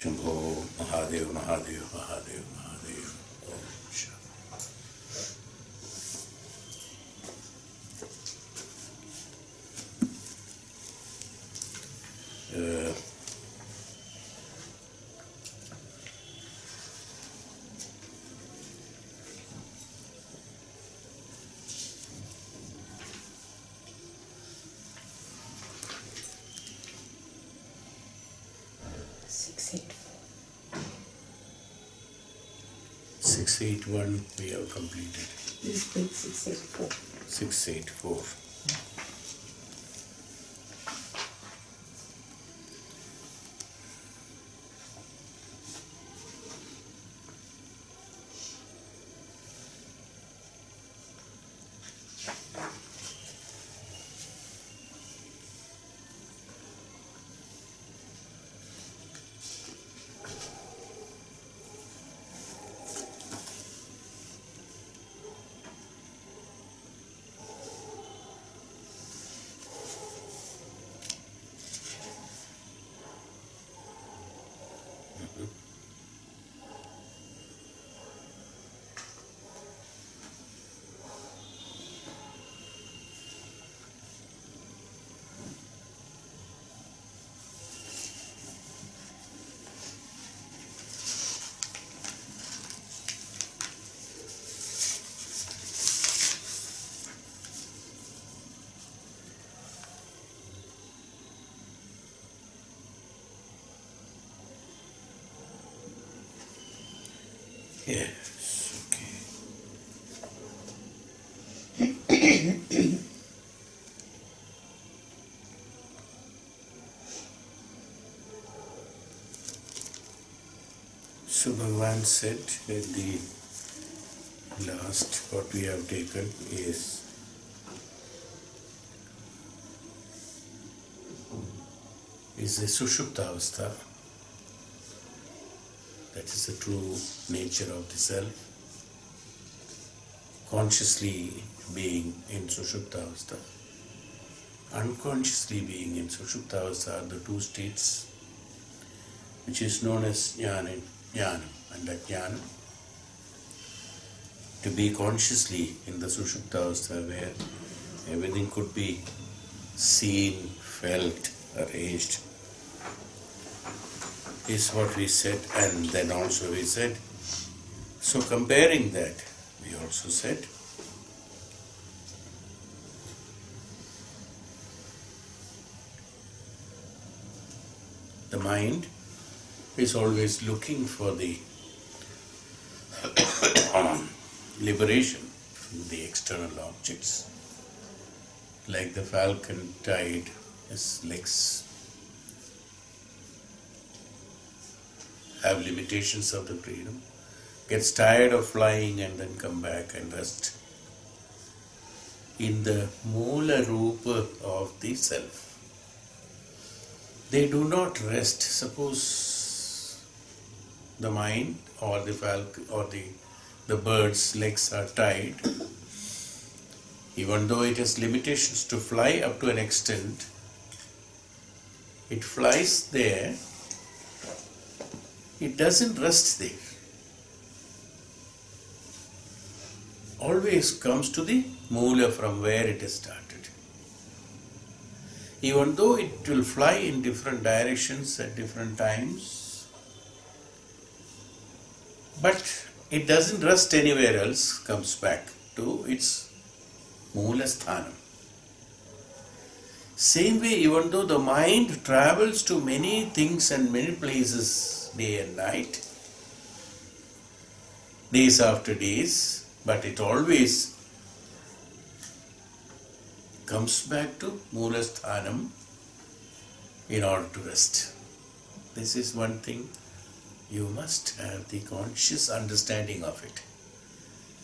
Shambho Mahadev, Mahadev, Mahadev, Mahadev. Om Shanti. 681 we have completed. This page 684. 684. Yes, okay. So Bhagavan said that the last what we have taken is the Sushupta Avastha. That is the true nature of the self, consciously being in Sushupta Avastha, unconsciously being in Sushupta Avastha are the two states which is known as Jnana and Ajnana. To be consciously in the Sushupta Avastha where everything could be seen, felt, arranged, is what we said. And then also we said, so comparing that, we also said the mind is always looking for the liberation from the external objects. Like the falcon tied his legs have limitations of the freedom, gets tired of flying and then come back and rest in the Moola Rupa of the self. They do not rest. Suppose the mind or the falcon or the bird's legs are tied, even though it has limitations to fly up to an extent, it flies there. It doesn't rest there. Always comes to the Moola from where it has started. Even though it will fly in different directions at different times, but it doesn't rest anywhere else, comes back to its Moola Sthanam. Same way, even though the mind travels to many things and many places day and night, days after days, but it always comes back to Moola Sthanam in order to rest. This is one thing you must have the conscious understanding of it.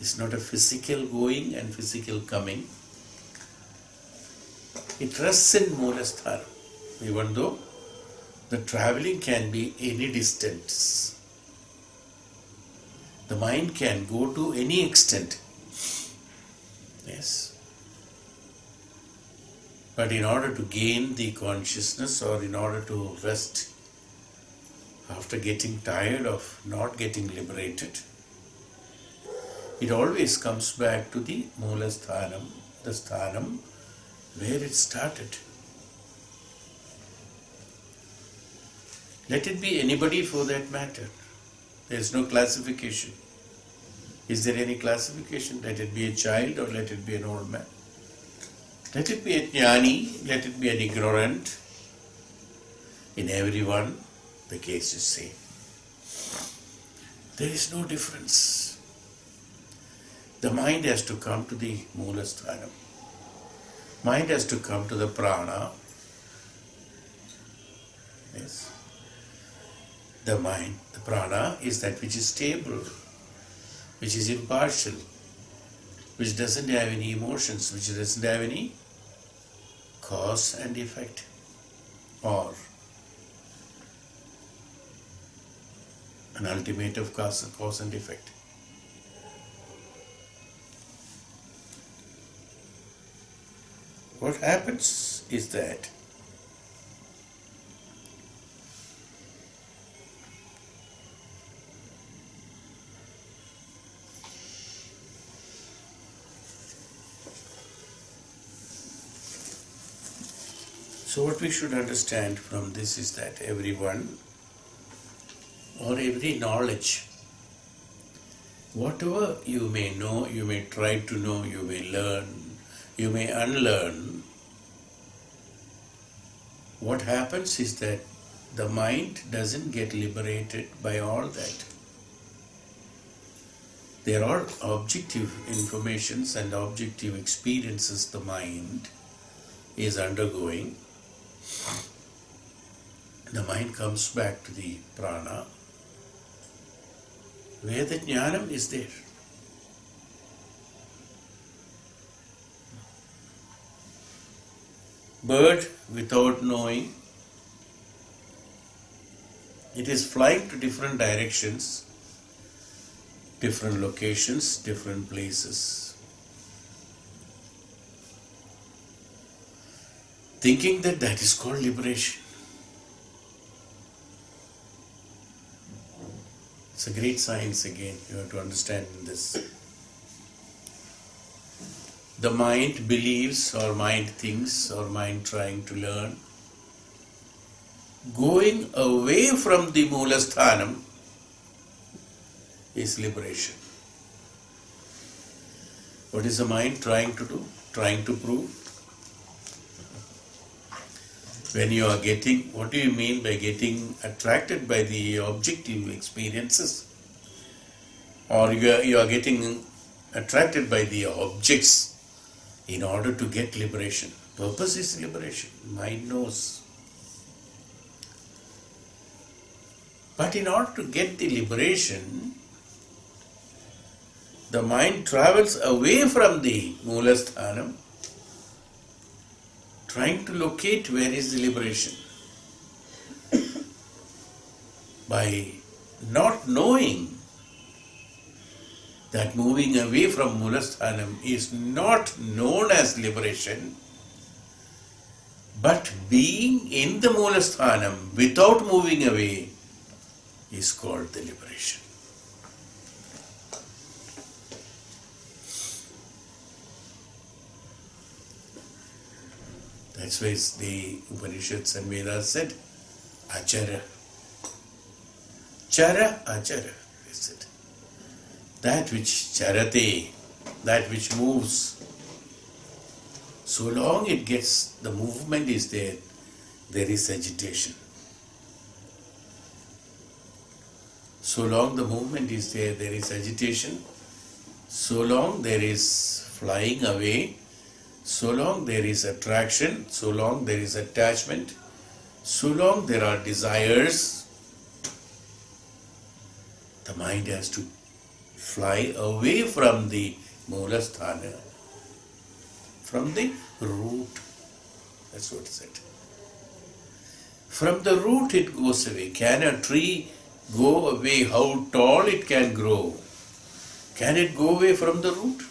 It's not a physical going and physical coming. It rests in Moola Sthanam, even though the traveling can be any distance. The mind can go to any extent. Yes. But in order to gain the consciousness or in order to rest after getting tired of not getting liberated, it always comes back to the Mula Sthanam, the Sthanam where it started. Let it be anybody for that matter. There is no classification. Is there any classification? Let it be a child or let it be an old man. Let it be a jnani, let it be an ignorant. In everyone, the case is same. There is no difference. The mind has to come to the Mula Sthanam. Mind has to come to the prana. Yes. The mind, the prana is that which is stable, which is impartial, which doesn't have any emotions, which doesn't have any cause and effect, or an ultimate of cause and effect. What happens is that so what we should understand from this is that everyone or every knowledge, whatever you may know, you may try to know, you may learn, you may unlearn, what happens is that the mind doesn't get liberated by all that. There are objective informations and objective experiences the mind is undergoing. The mind comes back to the prana, where the jnanam is there. Bird without knowing, it is flying to different directions, different locations, different places, thinking that that is called liberation. It's a great science again, you have to understand this. The mind believes or mind thinks or mind trying to learn. Going away from the Mula Sthanam is liberation. What is the mind trying to do? Trying to prove? When you are getting, what do you mean by getting attracted by the objective experiences? Or you are getting attracted by the objects in order to get liberation. Purpose is liberation. Mind knows. But in order to get the liberation, the mind travels away from the Mula Sthanam, trying to locate where is the liberation. By not knowing that moving away from Mula Sthanam is not known as liberation, but being in the Mula Sthanam without moving away is called the liberation. That's why the Upanishads and Vedas said, Achara. Chara, Achara, they said. That which charate, that which moves, so long it gets, the movement is there, there is agitation. So long the movement is there, there is agitation. So long there is flying away. So long there is attraction. So long there is attachment. So long there are desires. The mind has to fly away from the Mula Sthana, from the root. That's what it said. From the root it goes away. Can a tree go away? How tall it can grow? Can it go away from the root?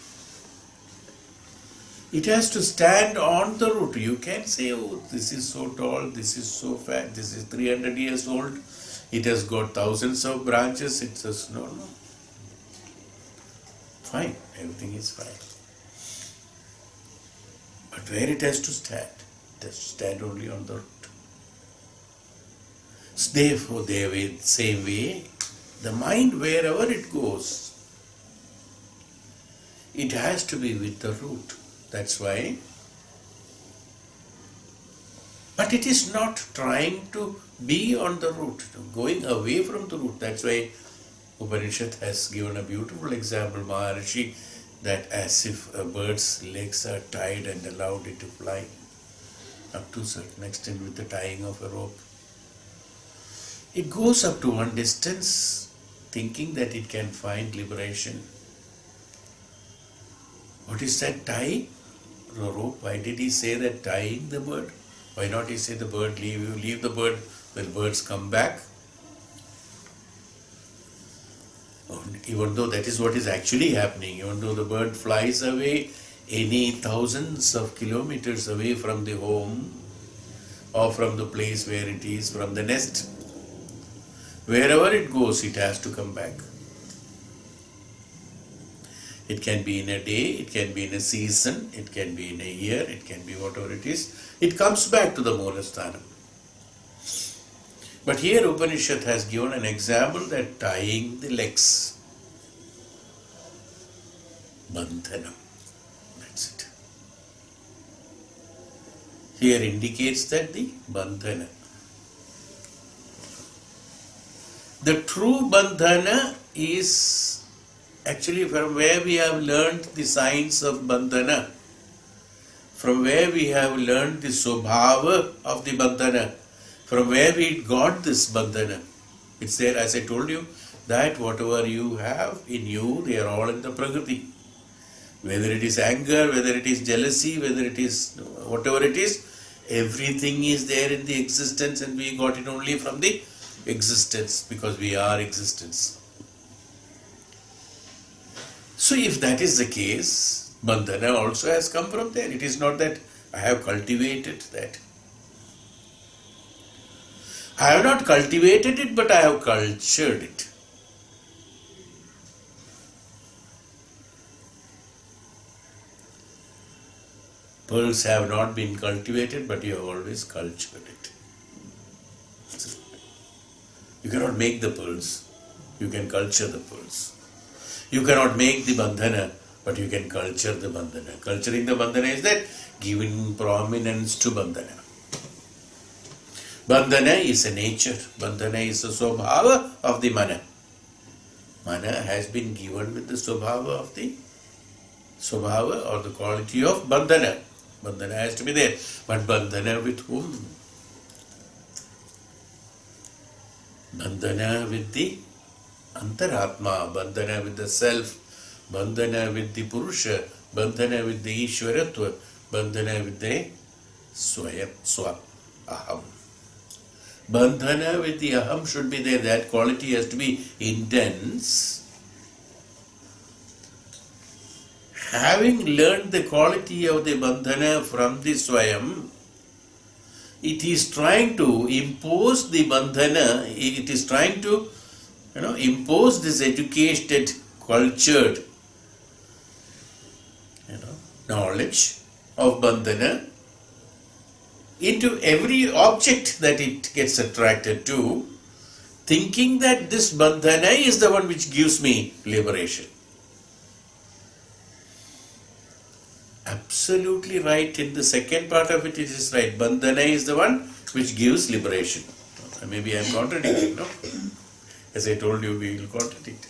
It has to stand on the root. You can't say, oh, this is so tall, this is so fat, this is 300 years old. it has got thousands of branches. It says, no. Fine, everything is fine. But where it has to stand? It has to stand only on the root. So therefore, same way, the mind, wherever it goes, it has to be with the root. That's why. But it is not trying to be on the root, going away from the root. That's why Upanishad has given a beautiful example, Maharishi, that as if a bird's legs are tied and allowed it to fly up to a certain extent with the tying of a rope. It goes up to one distance, thinking that it can find liberation. What is that tie? The rope. Why did he say that tying the bird? Why not he say the bird, leave the bird, when birds come back? Even though that is what is actually happening, even though the bird flies away any thousands of kilometers away from the home or from the place where it is, from the nest, wherever it goes, it has to come back. It can be in a day, it can be in a season, it can be in a year, it can be whatever it is. It comes back to the Moolasthana. But here Upanishad has given an example that tying the legs. Bandhanam. That's it. Here indicates that the bandhana. The true bandhana is actually from where we have learned the science of bandhana, from where we have learned the swabhava of the bandhana, from where we got this bandhana. It's there, as I told you, that whatever you have in you, they are all in the Prakriti. Whether it is anger, whether it is jealousy, whether it is whatever it is, everything is there in the existence, and we got it only from the existence, because we are existence. So if that is the case, bandhana also has come from there. It is not that I have cultivated that. I have not cultivated it, but I have cultured it. Pearls have not been cultivated, but you have always cultured it. You cannot make the pearls, you can culture the pearls. You cannot make the bandhana, but you can culture the bandhana. Culturing the bandhana is that giving prominence to bandhana. Bandhana is a nature. Bandhana is the swabhava of the mana. Mana has been given with the swabhava of the swabhava or the quality of bandhana. Bandhana has to be there. But bandhana with whom? Bandhana with the Antaratma, bandhana with the self, bandhana with the Purusha, bandhana with the Ishwaratva, bandhana with the Swayam, Swa, Aham. Bandhana with the Aham should be there. That quality has to be intense. Having learned the quality of the bandhana from the Swayam, it is trying to impose the bandhana, it is trying to impose this educated, cultured, knowledge of bandhana into every object that it gets attracted to, thinking that this bandhana is the one which gives me liberation. Absolutely right. In the second part of it is right. Bandhana is the one which gives liberation. Maybe I am contradicting, no? As I told you, we will contradict.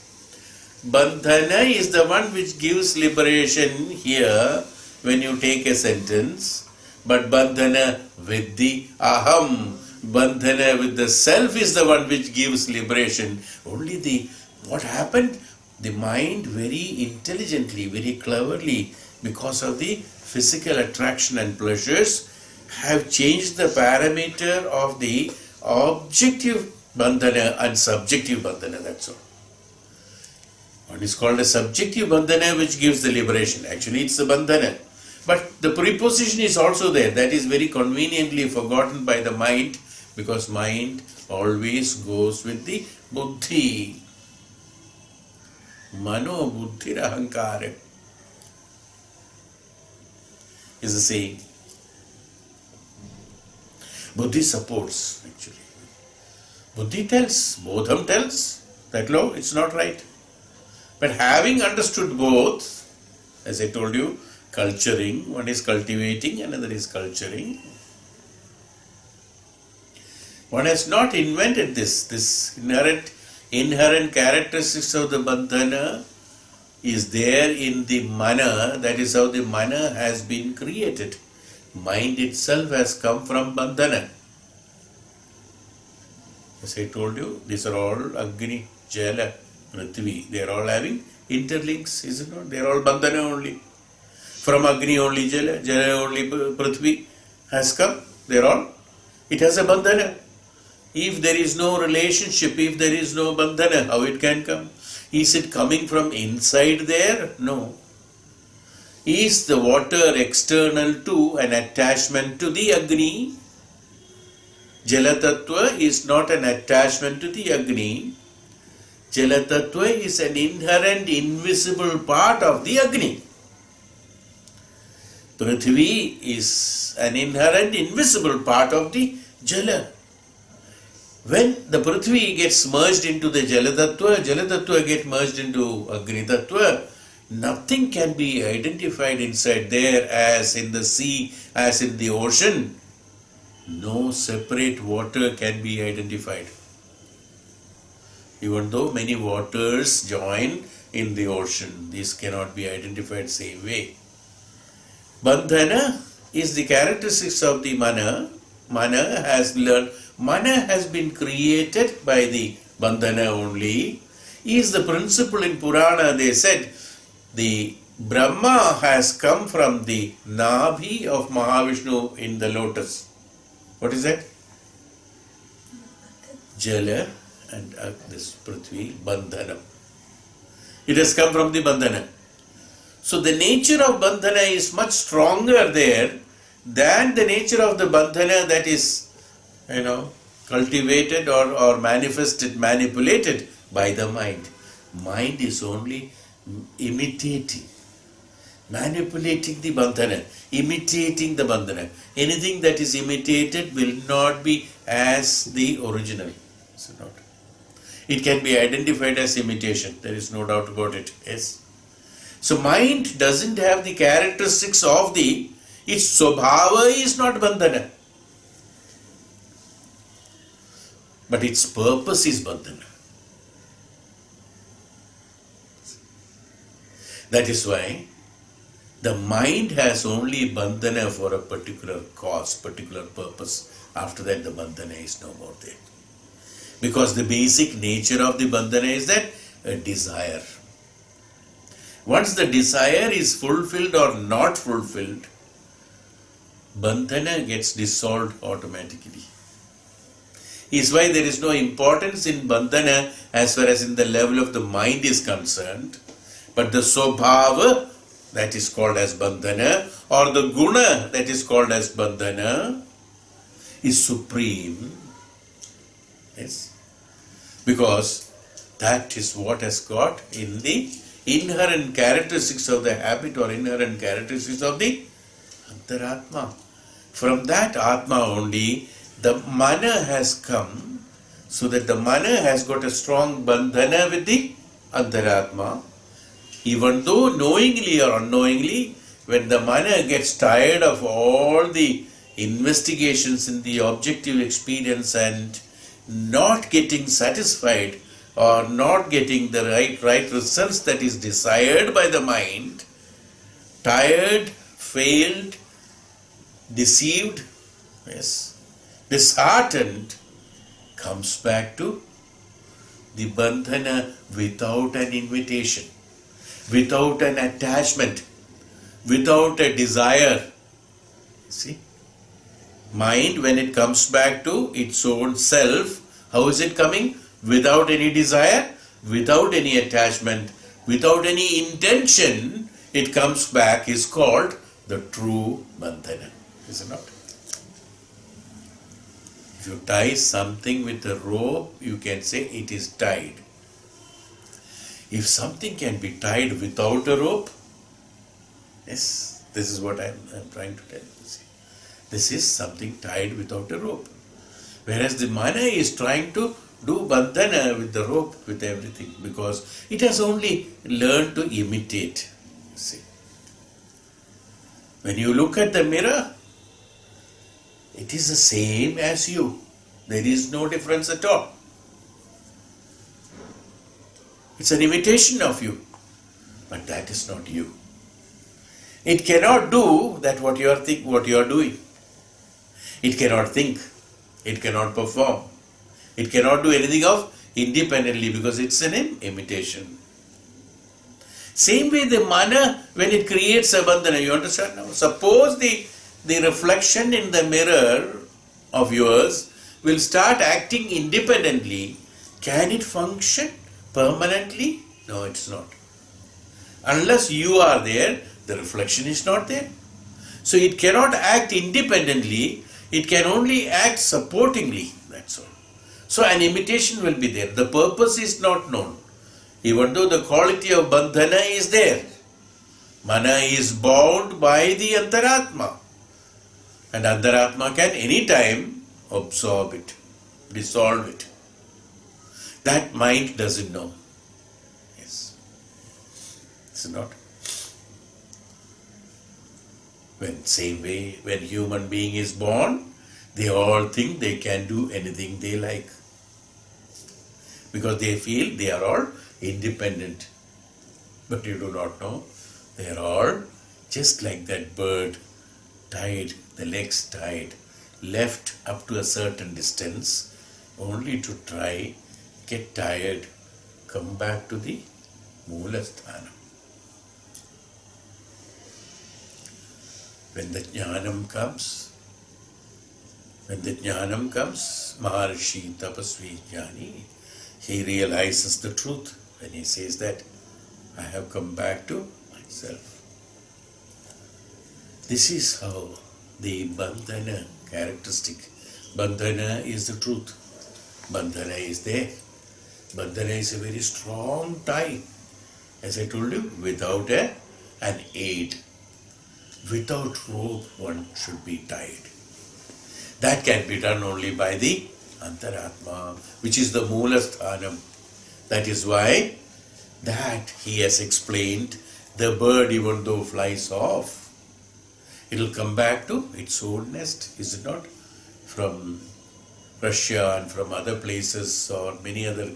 Bandhana is the one which gives liberation here when you take a sentence, but bandhana with the aham, bandhana with the self is the one which gives liberation. Only what happened? The mind very intelligently, very cleverly, because of the physical attraction and pleasures, have changed the parameter of the objective bandhana and subjective bandhana, that's all. One is called a subjective bandhana which gives the liberation. Actually it's the bandhana. But the preposition is also there. That is very conveniently forgotten by the mind, because mind always goes with the buddhi. Mano buddhir ahankara is the saying. Buddhi supports actually. Buddhi tells, bodham tells that no, it's not right. But having understood both, as I told you, culturing, one is cultivating, another is culturing. One has not invented this inherent characteristics of the bandhana is there in the mana. That is how the mana has been created. Mind itself has come from bandhana. As I told you, these are all Agni, Jala, Prithvi. They are all having interlinks, is it not? They are all bandhana only. From Agni only Jala, Jala only Prithvi has come. They are all. It has a bandhana. If there is no relationship, if there is no bandhana, how it can come? Is it coming from inside there? No. Is the water external to an attachment to the Agni? Jala Tattva is not an attachment to the Agni. Jala Tattva is an inherent, invisible part of the Agni. Prithvi is an inherent, invisible part of the Jala. When the Prithvi gets merged into the Jala Tattva gets merged into Agni Tattva, nothing can be identified inside there as in the sea, as in the ocean. No separate water can be identified. Even though many waters join in the ocean, these cannot be identified same way. Bandhana is the characteristics of the mana. Mana has been created by the bandhana only. Is the principle in Purana. They said the Brahma has come from the Nabhi of Mahavishnu in the lotus. What is that? Jala and this Prithvi, bandhana. It has come from the bandhana. So the nature of bandhana is much stronger there than the nature of the bandhana that is, cultivated or manifested, manipulated by the mind. Mind is only imitating, manipulating the bandhana, imitating the bandhana. Anything that is imitated will not be as the original. Is it not? It can be identified as imitation. There is no doubt about it. Yes. So mind doesn't have the characteristics of its swabhava is not bandhana. But its purpose is bandhana. That is why the mind has only bandhana for a particular cause, particular purpose. After that the bandhana is no more there. Because the basic nature of the bandhana is that a desire. Once the desire is fulfilled or not fulfilled, bandhana gets dissolved automatically. Is why there is no importance in bandhana as far as in the level of the mind is concerned. But the swabhava, that is called as bandhana, or the guna, that is called as bandhana, is supreme. Yes. Because that is what has got in the inherent characteristics of the habit or inherent characteristics of the antaratma. From that atma only, the mana has come, so that the mana has got a strong bandhana with the antaratma. Even though knowingly or unknowingly, when the mana gets tired of all the investigations in the objective experience and not getting satisfied or not getting the right results that is desired by the mind, tired, failed, deceived, disheartened, comes back to the bandhana without an invitation, without an attachment, without a desire. See? Mind, when it comes back to its own self, how is it coming? Without any desire, without any attachment, without any intention, it comes back, is called the true bandhana. Is it not? If you tie something with a rope, you can say it is tied. If something can be tied without a rope, yes, this is what I'm trying to tell you. See, this is something tied without a rope. Whereas the mana is trying to do bandhana with the rope, with everything, because it has only learned to imitate. See, when you look at the mirror, it is the same as you. There is no difference at all. It's an imitation of you, but that is not you. It cannot do that what you are doing. It cannot think. It cannot perform. It cannot do anything of independently because it's an imitation. Same way the mana, when it creates a bandhana, you understand now? Suppose the reflection in the mirror of yours will start acting independently. Can it function permanently? No, it's not. Unless you are there, the reflection is not there. So it cannot act independently, it can only act supportingly, that's all. So an imitation will be there. The purpose is not known. Even though the quality of bandhana is there, mana is bound by the antaratma. And antaratma can anytime absorb it, dissolve it. That mind doesn't know. Yes. It's not. Same way, when human being is born, they all think they can do anything they like. Because they feel they are all independent. But you do not know. They are all just like that bird, tied, the legs tied, left up to a certain distance, only to try, get tired, come back to the Moolasthana. When the jnanam comes, Maharshi Tapasvi Jnani, he realizes the truth when he says that I have come back to myself. This is how the bandhana characteristic. Bandhana is the truth. Bandhana is there. Bandhana is a very strong tie. As I told you, without an aid. Without rope, one should be tied. That can be done only by the antaratma, which is the Moolasthana. That is why that he has explained the bird, even though flies off, it will come back to its own nest, is it not? From Russia and from other places or many other,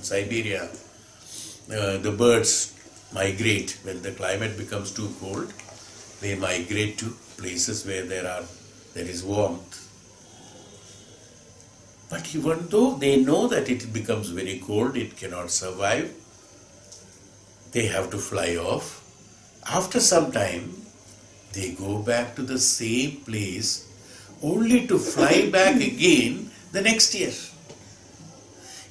Siberia, the birds migrate when the climate becomes too cold. They migrate to places where there is warmth. But even though they know that it becomes very cold, it cannot survive, they have to fly off. After some time, they go back to the same place only to fly back again the next year.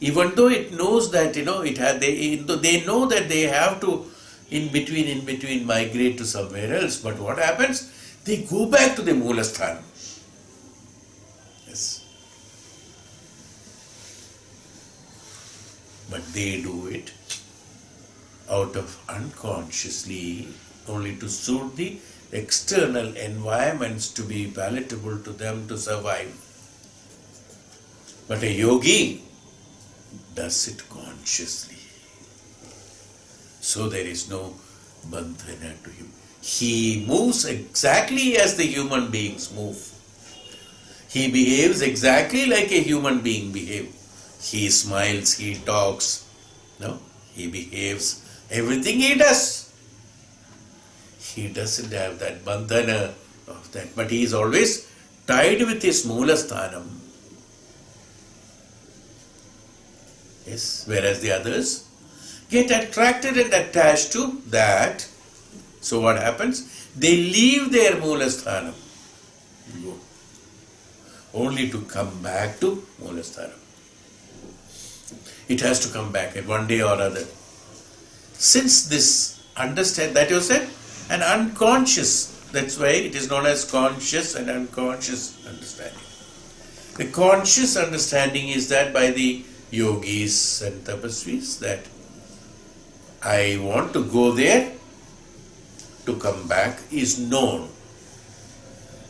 Even though it knows that, they know that they have to in between migrate to somewhere else, but what happens? They go back to the Moolasthana. Yes. But they do it out of unconsciously, only to suit the external environments to be palatable to them to survive. But a yogi does it consciously. So there is no bandhana to him. He moves exactly as the human beings move. He behaves exactly like a human being behaves. He smiles, he talks, he behaves, everything he does. He doesn't have that bandhana of that, but he is always tied with his Moolasthana. Yes, whereas the others get attracted and attached to that. So what happens? They leave their Moolasthana, only to come back to Moolasthana. It has to come back at one day or other. Since this understand that you said, an unconscious, that's why it is known as conscious and unconscious understanding. The conscious understanding is that by the yogis and tapasvis that I want to go there, to come back is known.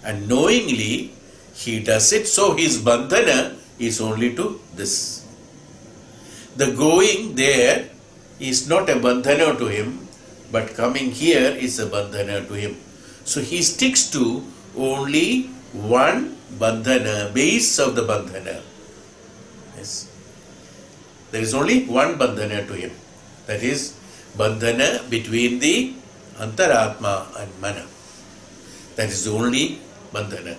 And knowingly he does it, so his bandhana is only to this. The going there is not a bandhana to him, but coming here is a bandhana to him. So he sticks to only one bandhana, base of the bandhana. Yes. There is only one bandhana to him. That is bandhana between the antaratma and mana. That is the only bandhana.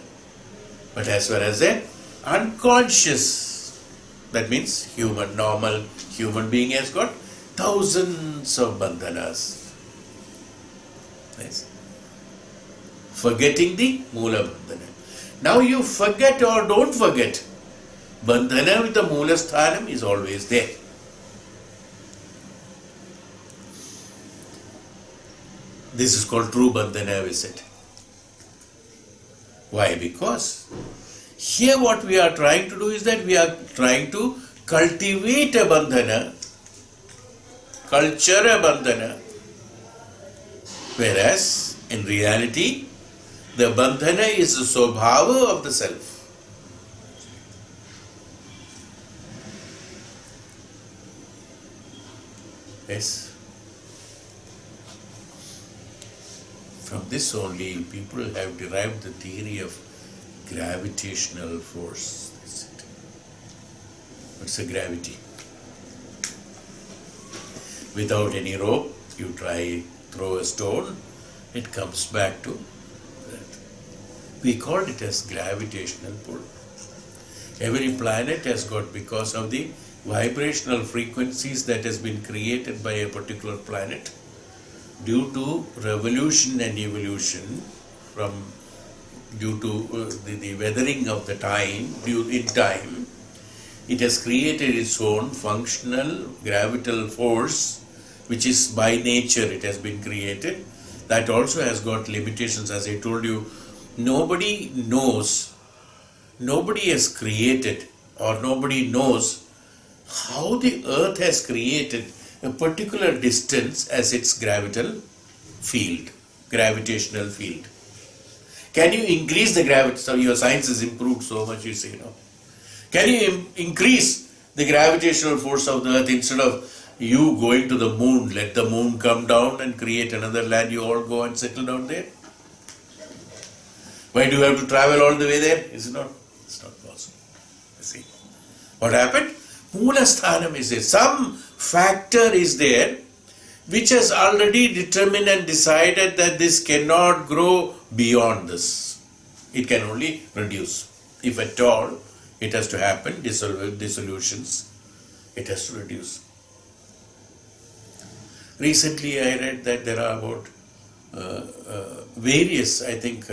But as far as the unconscious, that means normal human being has got thousands of bandhanas. Yes. Forgetting the Mula Bandhana. Now you forget or don't forget, Bandhana with the Mula Sthanam is always there. This is called true Bandhana visit. Why? Because here what we are trying to do is that we are trying to cultivate a Bandhana, culture a Bandhana, whereas in reality, the bandhana is the swabhava of the self. Yes. From this only people have derived the theory of gravitational force. That's it. What's a gravity? Without any rope, you throw a stone, it comes back to that. We call it as gravitational pull. Every planet has got, because of the vibrational frequencies that has been created by a particular planet, due to revolution and evolution, due to the weathering of the time, in time, it has created its own functional gravitational force, which is by nature it has been created. That also has got limitations. As I told you, nobody has created, or nobody knows how the earth has created a particular distance as its gravitational field. Can you increase the gravity? So your science has improved so much, you say, no? Can you increase the gravitational force of the earth? Instead of you going to the moon, let the moon come down and create another land, you all go and settle down there? Why do you have to travel all the way there? It's not possible. You see. What happened? Mula Sthanam is there. Some factor is there which has already determined and decided that this cannot grow beyond this. It can only reduce. If at all, it has to happen, dissolutions, it has to reduce. Recently I read that there are about various, I think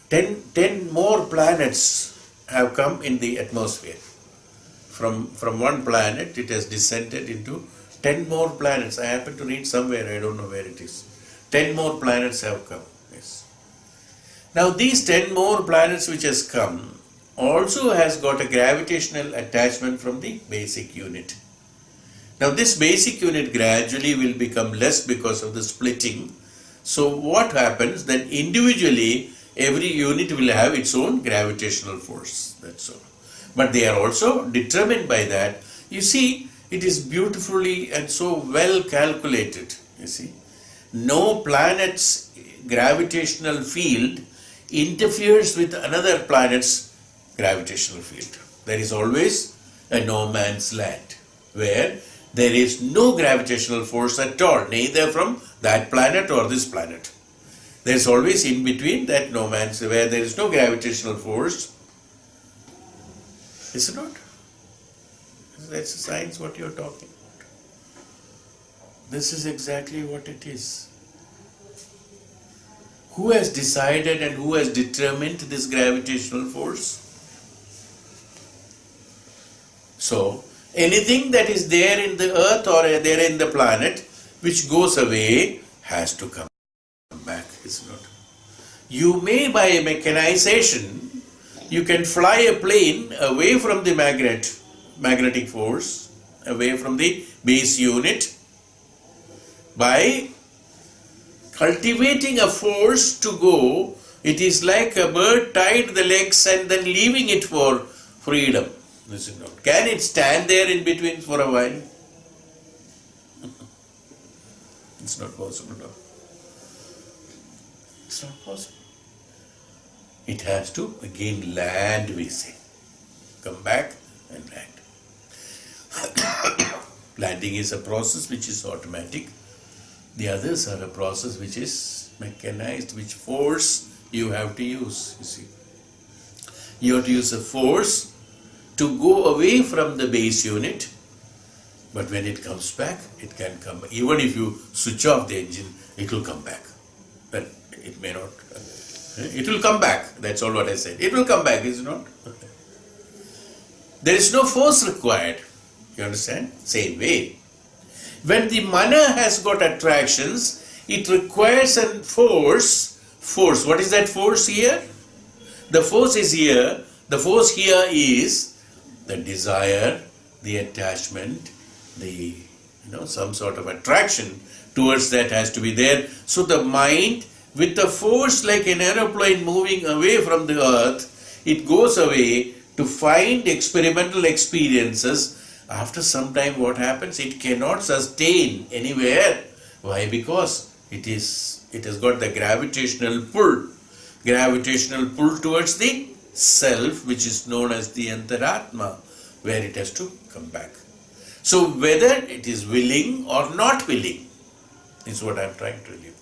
10 more planets have come in the atmosphere. From one planet it has descended into 10 more planets. I happen to read somewhere, I don't know where it is. 10 more planets have come. Yes. Now these 10 more planets which has come also has got a gravitational attachment from the basic unit. Now this basic unit gradually will become less because of the splitting. So what happens, then individually every unit will have its own gravitational force. That's all. But they are also determined by that. You see, it is beautifully and so well calculated. You see, no planet's gravitational field interferes with another planet's gravitational field. There is always a no man's land where there is no gravitational force at all, neither from that planet or this planet. There is always in between that no man's, where there is no gravitational force. Is it not? That's science what you are talking about. This is exactly what it is. Who has decided and who has determined this gravitational force? So, anything that is there in the earth or there in the planet which goes away has to come back, is it not? You may by mechanization You can fly a plane away from the magnetic force, away from the base unit, by cultivating a force to go. It is like a bird tied the legs and then leaving it for freedom. Is it not? Can it stand there in between for a while? It's not possible. No. It's not possible. It has to again land, we say. Come back and land. Landing is a process which is automatic. The others are a process which is mechanized, which force you have to use, you see. You have to use a force to go away from the base unit, but when it comes back, it can come. Even if you switch off the engine, it will come back. But it may not. It will come back. That's all what I said. It will come back, is it not? There is no force required. You understand? Same way. When the mana has got attractions, it requires a force. Force. What is that force here? The force is here. The force here is the desire, the attachment, the some sort of attraction towards that has to be there. So the mind, with the force like an aeroplane moving away from the earth, it goes away to find experimental experiences. After some time, what happens? It cannot sustain anywhere. Why? Because it has got the gravitational pull towards the self, which is known as the antaratma, where it has to come back. So whether it is willing or not willing is what I am trying to tell you.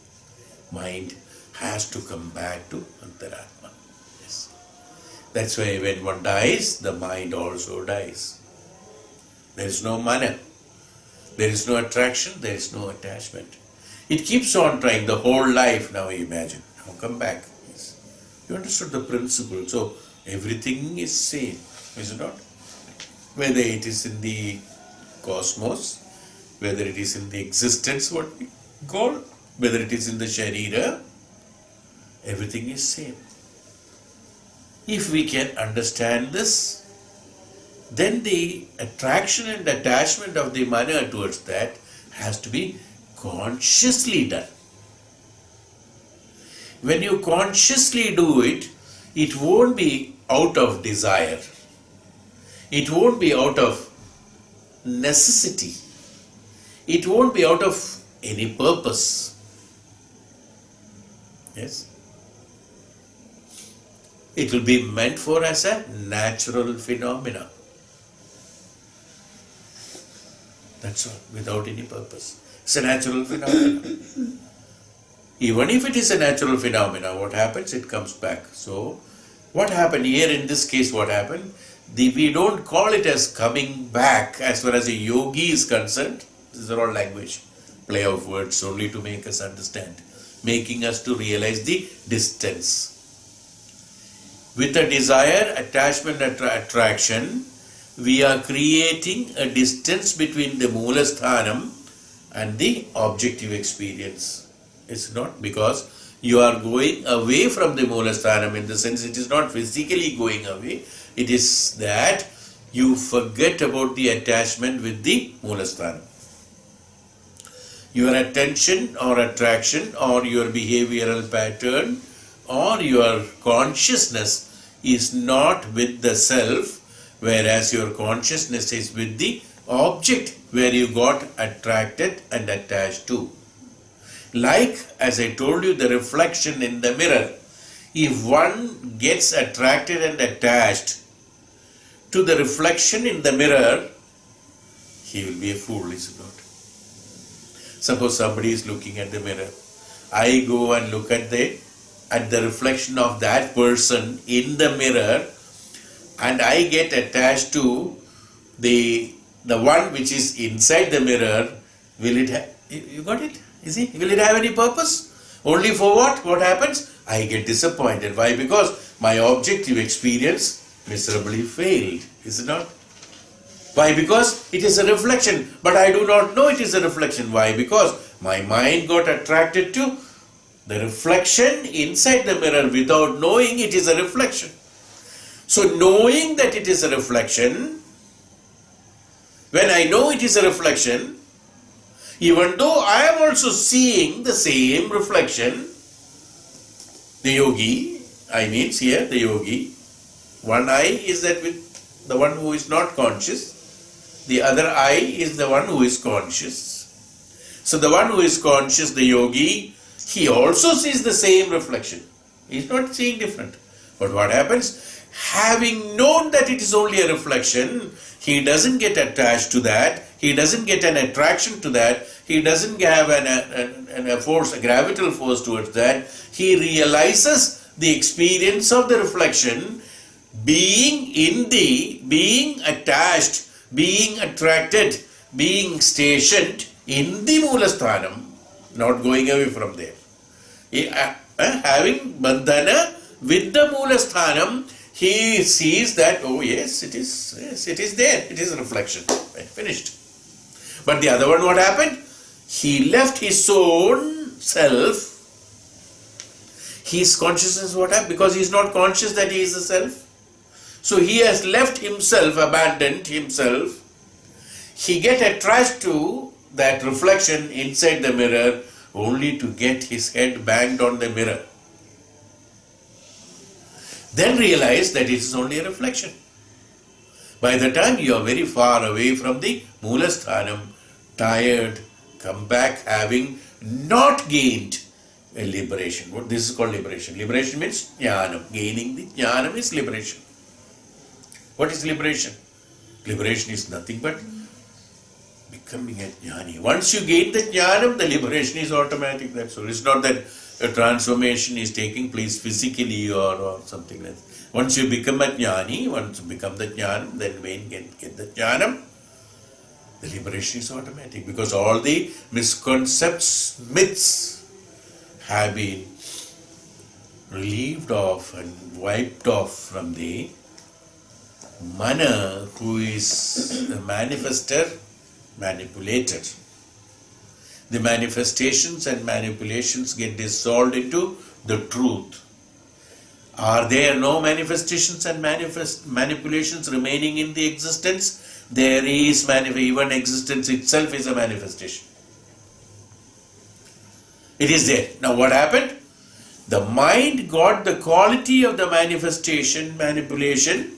Mind has to come back to antaratma. Yes. That's why when one dies, the mind also dies. There is no mana. There is no attraction. There is no attachment. It keeps on trying the whole life. Now imagine. Now come back. Yes. You understood the principle. So everything is same. Is it not? Whether it is in the cosmos, whether it is in the existence, what we call, whether it is in the sharira, everything is same. If we can understand this, then the attraction and attachment of the mana towards that has to be consciously done. When you consciously do it, it won't be out of desire. It won't be out of necessity. It won't be out of any purpose. Yes? It will be meant for as a natural phenomena. That's all, without any purpose. It's a natural phenomenon. Even if it is a natural phenomena, what happens? It comes back. So, what happened here in this case? What happened? We don't call it as coming back as far as a yogi is concerned. These are all language, play of words only to make us understand, making us to realize the distance. With a desire, attachment, attraction, we are creating a distance between the Moolasthānam and the objective experience. It's not because you are going away from the Moolasthānam, in the sense it is not physically going away. It is that you forget about the attachment with the Moolasthānam. Your attention or attraction or your behavioral pattern or your consciousness is not with the self, whereas your consciousness is with the object where you got attracted and attached to. Like, as I told you, the reflection in the mirror. If one gets attracted and attached to the reflection in the mirror, he will be a fool, is it not? Suppose somebody is looking at the mirror. I go and look at the reflection of that person in the mirror, and I get attached to the one which is inside the mirror. Will it have, you got it? Is it? Will it have any purpose? Only for what? What happens? I get disappointed. Why? Because my objective experience miserably failed. Is it not? Why? Because it is a reflection, but I do not know it is a reflection. Why? Because my mind got attracted to the reflection inside the mirror without knowing it is a reflection. So knowing that it is a reflection, when I know it is a reflection, even though I am also seeing the same reflection, the yogi, I means here the yogi, one eye is that with the one who is not conscious, the other eye is the one who is conscious. So the one who is conscious, the yogi, he also sees the same reflection. He is not seeing different. But what happens? Having known that it is only a reflection, he doesn't get attached to that. He doesn't get an attraction to that. He doesn't have a force, a gravitational force towards that. He realizes the experience of the reflection being attached, being attracted, being stationed in the Mulasthanam, not going away from there. Having bandhana with the Mulasthanam, he sees that, oh yes, it is there, it is a reflection. Right, finished. But the other one, what happened? He left his own self. His consciousness, what happened? Because he is not conscious that he is the self. So he has left himself, abandoned himself. He get attached to that reflection inside the mirror only to get his head banged on the mirror. Then realize that it is only a reflection. By the time you are very far away from the Mulasthanam, tired, come back having not gained a liberation. What this is called liberation. Liberation means jnanam. Gaining the jnanam is liberation. What is liberation? Liberation is nothing but becoming a jnani. Once you gain the jnanam, the liberation is automatic. That's all. It's not that a transformation is taking place physically or something like that. Once you become a jnani, once you become the jnanam, then when you get the jnanam, the liberation is automatic, because all the misconcepts, myths have been relieved of and wiped off from the mana, who is the manifester, manipulator. The manifestations and manipulations get dissolved into the truth. Are there no manifestations and manipulations remaining in the existence? There is even existence itself is a manifestation. It is there. Now what happened? The mind got the quality of the manifestation, manipulation,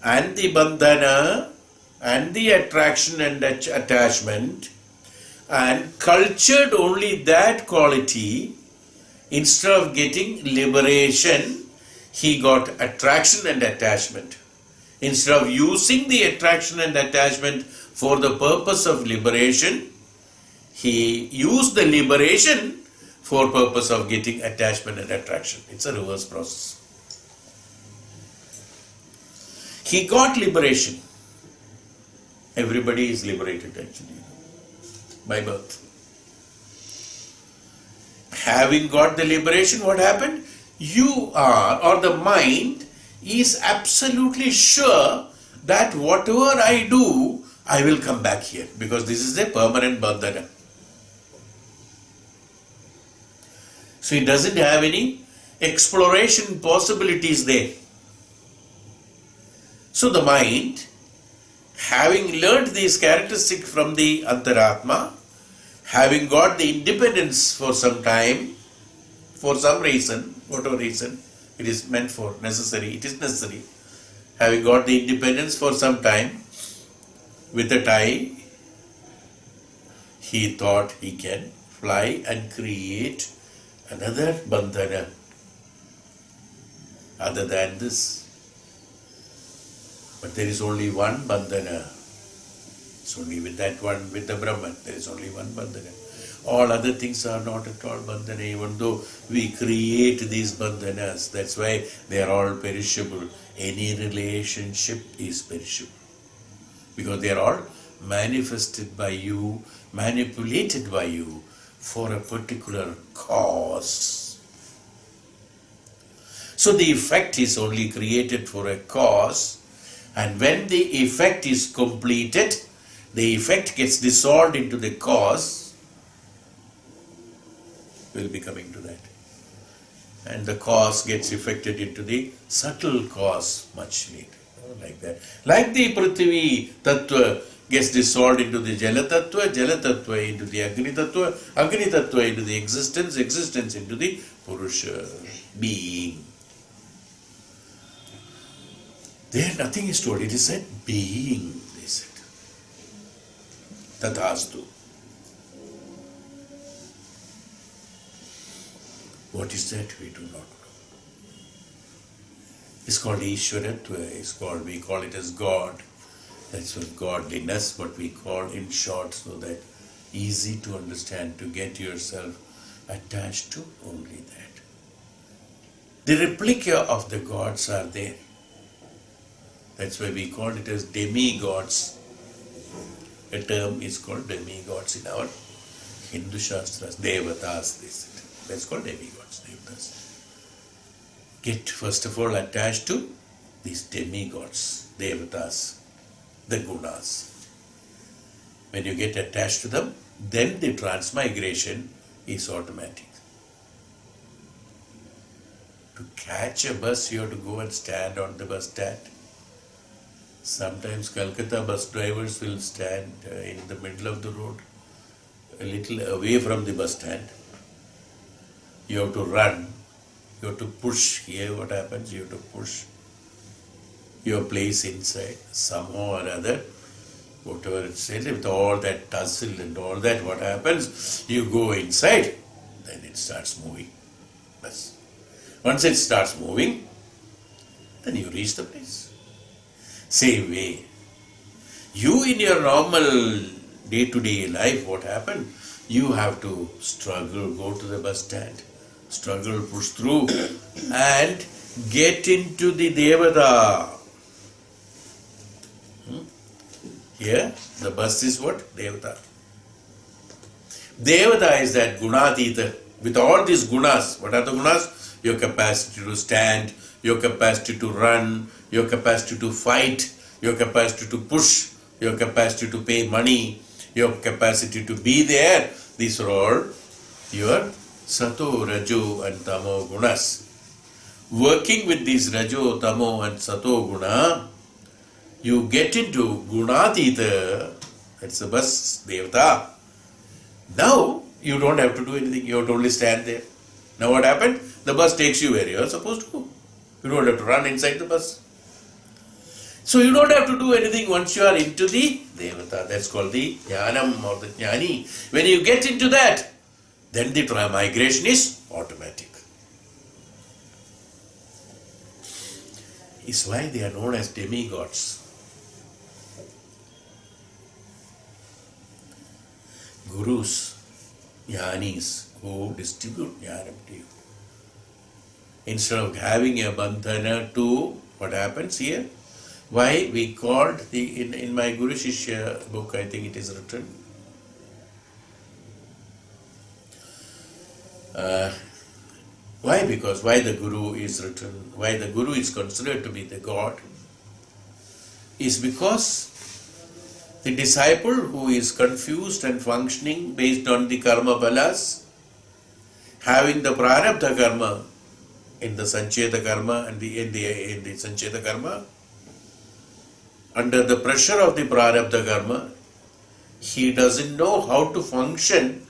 and the bandhana, and the attraction and attachment, and cultured only that quality. Instead of getting liberation, he got attraction and attachment. Instead of using the attraction and attachment for the purpose of liberation, he used the liberation for purpose of getting attachment and attraction. It's a reverse process. He got liberation. Everybody is liberated actually by birth. Having got the liberation, what happened? You are, or the mind is absolutely sure that whatever I do, I will come back here, because this is a permanent bandhana. So it doesn't have any exploration possibilities there. So the mind, having learned these characteristics from the Antaratma, having got the independence for some time, for some reason, whatever reason it is meant for, necessary, it is necessary. Having got the independence for some time, with a tie, he thought he can fly and create another bandhana other than this. But there is only one bandhana. It's only with that one, with the Brahman, there is only one bandhana. All other things are not at all bandhana, even though we create these bandhanas. That's why they are all perishable. Any relationship is perishable, because they are all manifested by you, manipulated by you for a particular cause. So the effect is only created for a cause, and when the effect is completed, the effect gets dissolved into the cause. We'll be coming to that. and the cause gets affected into the subtle cause much later. Like that. Like the Prithvi Tattva gets dissolved into the Jala Tattva into the Agni Tattva into the existence into the Purusha, being. There nothing is told, it is said being, they said. Tathastu. What is that? We do not know. It's called Ishwaratva, we call it as God. That's what godliness, what we call in short, so that easy to understand, to get yourself attached to only that. The replica of the gods are there. That's why we call it as demigods. A term is called demigods in our Hindu Shastras. Devatas, they said. That's called demigods, Devatas. Get first of all attached to these demigods, Devatas, the gunas. When you get attached to them, then the transmigration is automatic. To catch a bus, you have to go and stand on the bus stand. Sometimes Calcutta bus drivers will stand in the middle of the road, a little away from the bus stand. You have to run, you have to push. Here what happens, you have to push your place inside somehow or other. Whatever it says, with all that tussle and all that, what happens, you go inside, then it starts moving. Bas. Once it starts moving, then you reach the place. Same way, you in your normal day-to-day life, what happened? You have to struggle, go to the bus stand, struggle, push through and get into the Devata. Here, the bus is what? Devata. Devata is that Gunatita. With all these gunas, what are the gunas? Your capacity to stand, your capacity to run, your capacity to fight, your capacity to push, your capacity to pay money, your capacity to be there. These are all your Sato, Rajo and Tamo gunas. Working with these Rajo, Tamo and Sato guna, you get into Gunatita, that's the bus, Devata. Now, you don't have to do anything, you have to only stand there. Now what happened? The bus takes you where you are supposed to go. You don't have to run inside the bus. So you don't have to do anything once you are into the Devata. That's called the Jnanam or the Jnani. When you get into that, then the migration is automatic. It's why they are known as demigods. Gurus, Jnanis, who distribute Jnanam to you. Instead of having a bandhana to, what happens here? Why we called in my Guru Shishya book, I think it is written. Why? Because why the Guru is written, why the Guru is considered to be the God, is because the disciple who is confused and functioning based on the karma balas, having the praarabdha karma in the sancheta karma and in the sancheta karma, under the pressure of the praarabdha karma, he doesn't know how to function.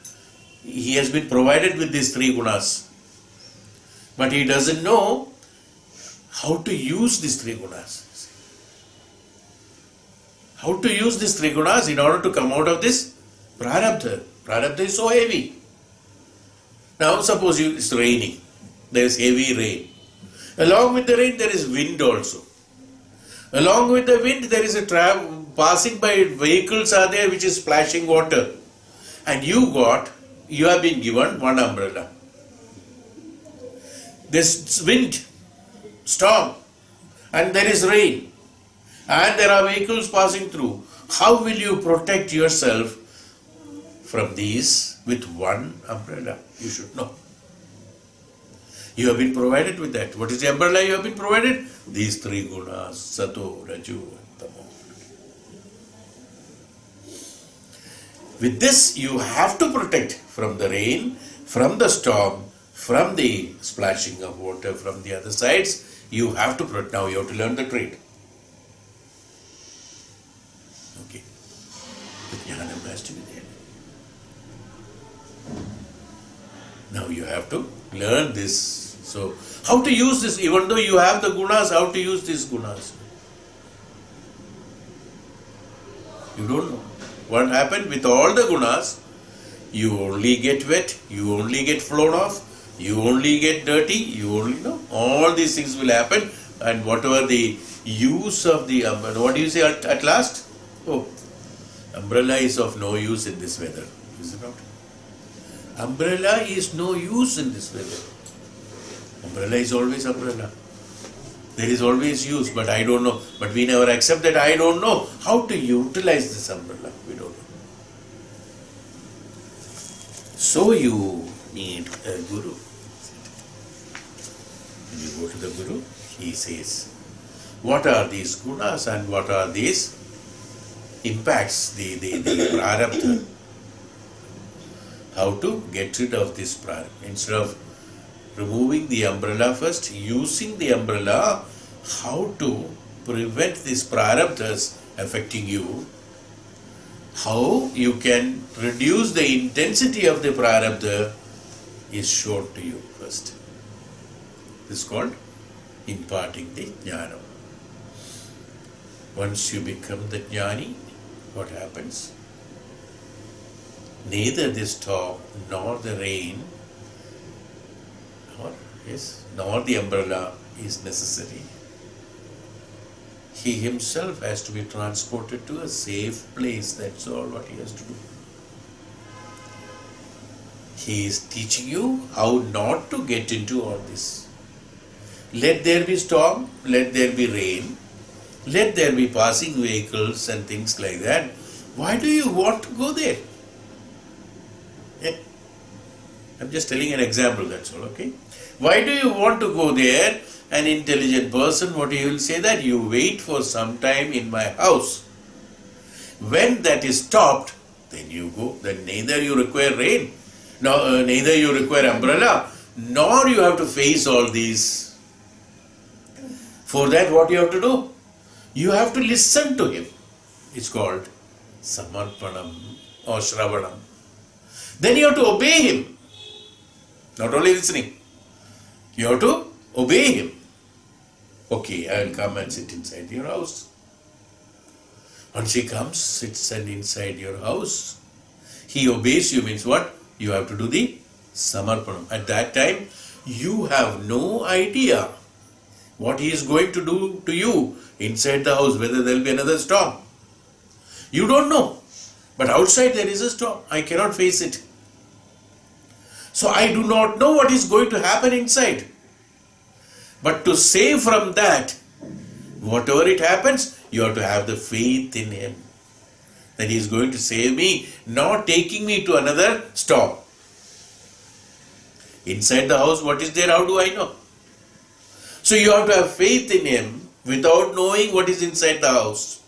He has been provided with these three gunas, but he doesn't know how to use these three gunas. How to use these three gunas in order to come out of this praarabdha. Praarabdha is so heavy. Now suppose it's raining. There is heavy rain. Along with the rain there is wind also. Along with the wind there is a passing by vehicles are there which is splashing water. And you have been given one umbrella. There's wind, storm, and there is rain. And there are vehicles passing through. How will you protect yourself from these with one umbrella? You should know. You have been provided with that. What is the umbrella you have been provided? These three gunas, Sato, Raju and Tamo. With this you have to protect from the rain, from the storm, from the splashing of water from the other sides, you have to protect. Now you have to learn the trade. Okay. The jnanam has to be there. Now you have to learn this. So, how to use this? Even though you have the gunas, how to use these gunas? You don't know. What happened with all the gunas? You only get wet, you only get flown off, you only get dirty, you only know. All these things will happen, and whatever the use of the umbrella, what do you say at last? Oh, umbrella is of no use in this weather, is it not? Umbrella is no use in this weather. Umbrella is always umbrella. There is always use, but I don't know. But we never accept that I don't know how to utilize this umbrella. We don't know. So you need a guru. When you go to the guru, he says, what are these gunas and what are these impacts, the praarabdha? How to get rid of this praarabdha. Instead of removing the umbrella first, using the umbrella, how to prevent these prarabdhas affecting you, how you can reduce the intensity of the prarabdha is shown to you first. This is called imparting the jnana. Once you become the jnani, what happens? Neither the storm nor the rain nor the umbrella is necessary. He himself has to be transported to a safe place. That's all what he has to do. He is teaching you how not to get into all this. Let there be storm, let there be rain, let there be passing vehicles and things like that. Why do you want to go there? I'm just telling an example, that's all, okay? Why do you want to go there? An intelligent person, what he will say that you wait for some time in my house. When that is stopped, then you go. Then neither you require rain, neither you require umbrella, nor you have to face all these. For that, what you have to do? You have to listen to him. It's called samarpanam or shravanam. Then you have to obey him. Not only listening. You have to obey him. Okay, I will come and sit inside your house. Once he comes, sits and inside your house, he obeys you means what? You have to do the samarpanam. At that time, you have no idea what he is going to do to you inside the house, whether there will be another storm. You don't know. But outside there is a storm. I cannot face it. So I do not know what is going to happen inside. But to save from that, whatever it happens, you have to have the faith in him. That he is going to save me, not taking me to another storm. Inside the house, what is there? How do I know? So you have to have faith in him without knowing what is inside the house.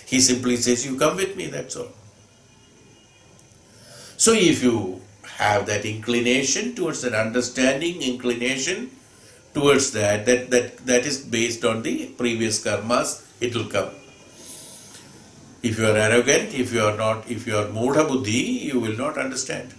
He simply says, you come with me, that's all. So if you have that inclination towards that understanding, inclination towards that is based on the previous karmas, it will come. If you are arrogant, if you are mudha buddhi, you will not understand.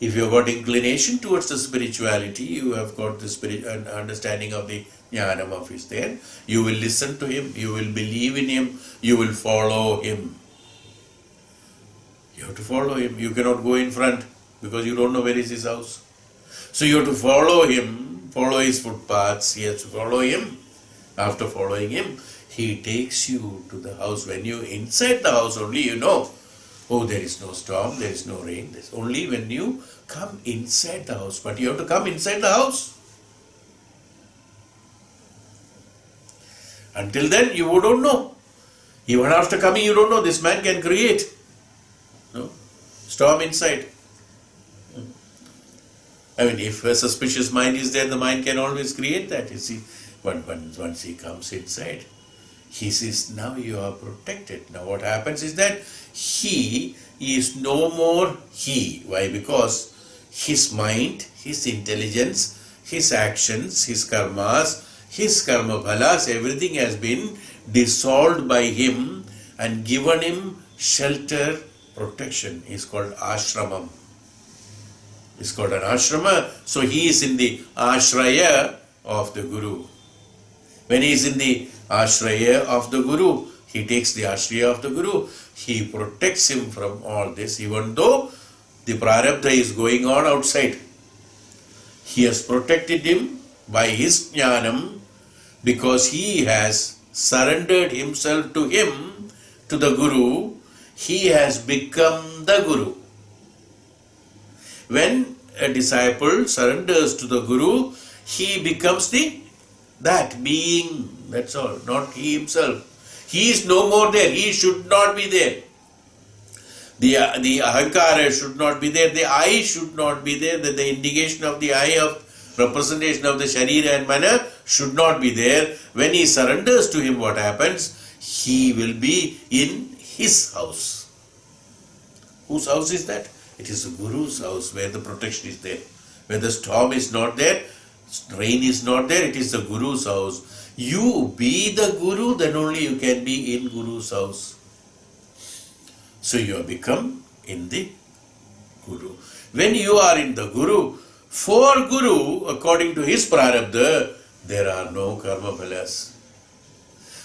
If you have got inclination towards the spirituality, you have got the understanding of the jnanam of is there, you will listen to him, you will believe in him, you will follow him. You have to follow him. You cannot go in front because you don't know where is his house. So you have to follow him, follow his footpaths, he has to follow him. After following him, he takes you to the house. When you inside the house only, you know, oh, there is no storm, there is no rain. There's only when you come inside the house. But you have to come inside the house. Until then, you don't know. Even after coming, you don't know. This man can create storm inside. I mean, if a suspicious mind is there, the mind can always create that. You see, but once he comes inside, he says, now you are protected. Now what happens is that he is no more he. Why? Because his mind, his intelligence, his actions, his karmas, his karma phalas, everything has been dissolved by him and given him shelter, protection. Is called ashramam. It's called an ashrama. So he is in the ashraya of the Guru. When he is in the ashraya of the Guru, he takes the ashraya of the Guru. He protects him from all this, even though the praarabdha is going on outside. He has protected him by his jnanam because he has surrendered himself to him, to the Guru. He has become the Guru. When a disciple surrenders to the Guru, he becomes that being, that's all, not he himself. He is no more there, he should not be there. The ahankara should not be there, the I should not be there, the indication of the I of representation of the sharira and mana should not be there. When he surrenders to him, what happens? He will be in his house. Whose house is that? It is the Guru's house where the protection is there. Where the storm is not there, rain is not there, it is the Guru's house. You be the Guru, then only you can be in Guru's house. So you have become in the Guru. When you are in the Guru, for Guru, according to his praarabdha, there are no karma phalas.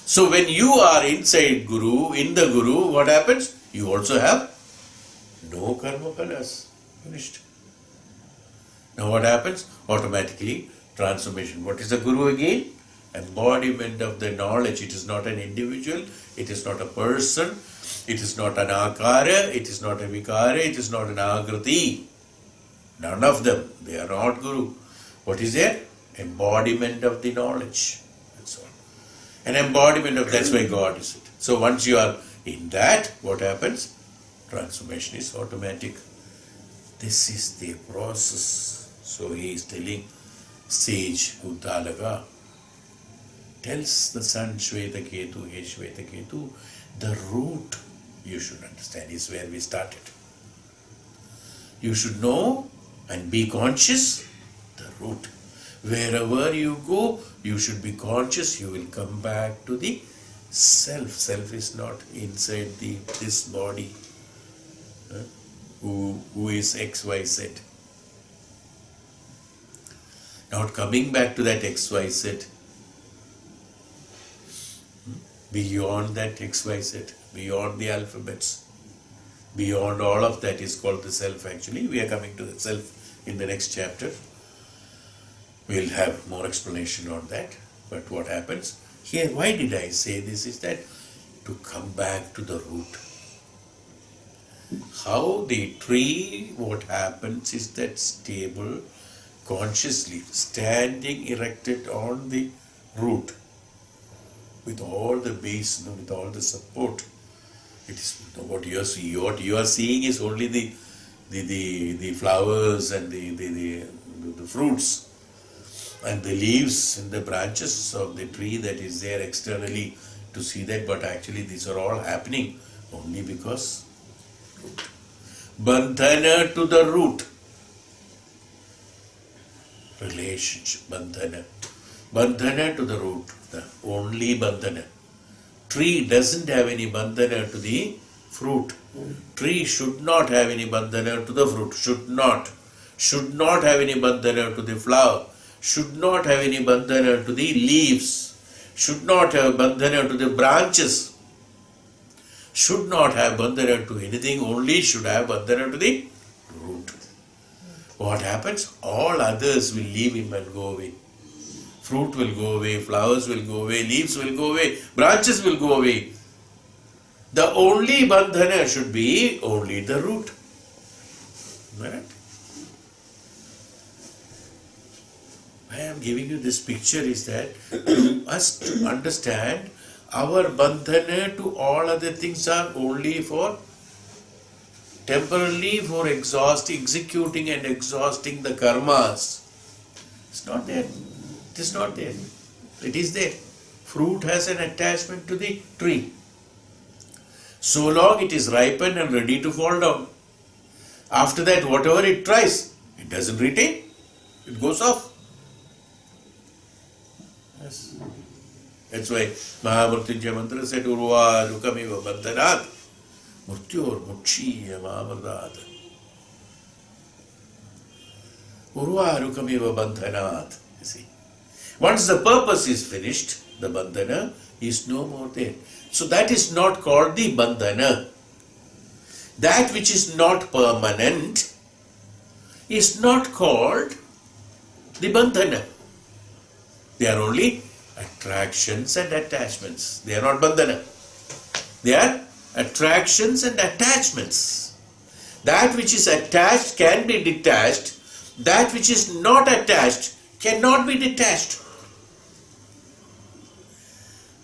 So when you are inside Guru, in the Guru, what happens? You also have no karma phalas. Finished. Now what happens? Automatically transformation. What is the Guru again? Embodiment of the knowledge. It is not an individual, it is not a person, it is not an akara, it is not a vikara, it is not an agrati. None of them. They are not Guru. What is there? Embodiment of the knowledge. That's all. An embodiment of, that's why God is it. So once you are in that, what happens? Transformation is automatic. This is the process. So he is telling sage Uddalaka, tells the son Shvetaketu, hey Shvetaketu, the root you should understand is where we started. You should know and be conscious the root. Wherever you go, you should be conscious, you will come back to the self. Self is not inside this body. Who is XYZ. Not coming back to that XYZ. Beyond that XYZ, beyond the alphabets, beyond all of that is called the self actually. We are coming to the self in the next chapter. We'll have more explanation on that. But what happens? Here, why did I say this? Is that to come back to the root. How the tree, what happens is that stable, consciously standing erected on the root with all the base, with all the support. It is what you are seeing. What you are seeing is only the flowers and the fruits and the leaves and the branches of the tree that is there externally to see that, but actually these are all happening only because root. Bandhana to the root. Relationship, bandhana. Bandhana to the root, the only bandhana. Tree doesn't have any bandhana to the fruit. Tree should not have any bandhana to the fruit. Should not. Should not have any bandhana to the flower. Should not have any bandhana to the leaves. Should not have bandhana to the branches. Should not have bandhana to anything, only should have bandhana to the root. What happens? All others will leave him and go away. Fruit will go away, flowers will go away, leaves will go away, branches will go away. The only bandhana should be only the root. Right? Why I am giving you this picture is that you must understand our bandhana to all other things are only for temporarily for executing and exhausting the karmas. It's not there. It is not there. It is there. Fruit has an attachment to the tree. So long it is ripened and ready to fall down. After that, whatever it tries, It doesn't retain, it goes off. Yes. That's why Mahamrityunjaya mantra said, Urva Rukamiva Bandhanat Murtyor Mukshiya Mahamrdat. Urva Rukamiva Bandhanat. You see. Once the purpose is finished, the bandhana is no more there. So that is not called the bandhana. That which is not permanent is not called the bandhana. They are only attractions and attachments. They are not bandhana. They are attractions and attachments. That which is attached can be detached. That which is not attached cannot be detached.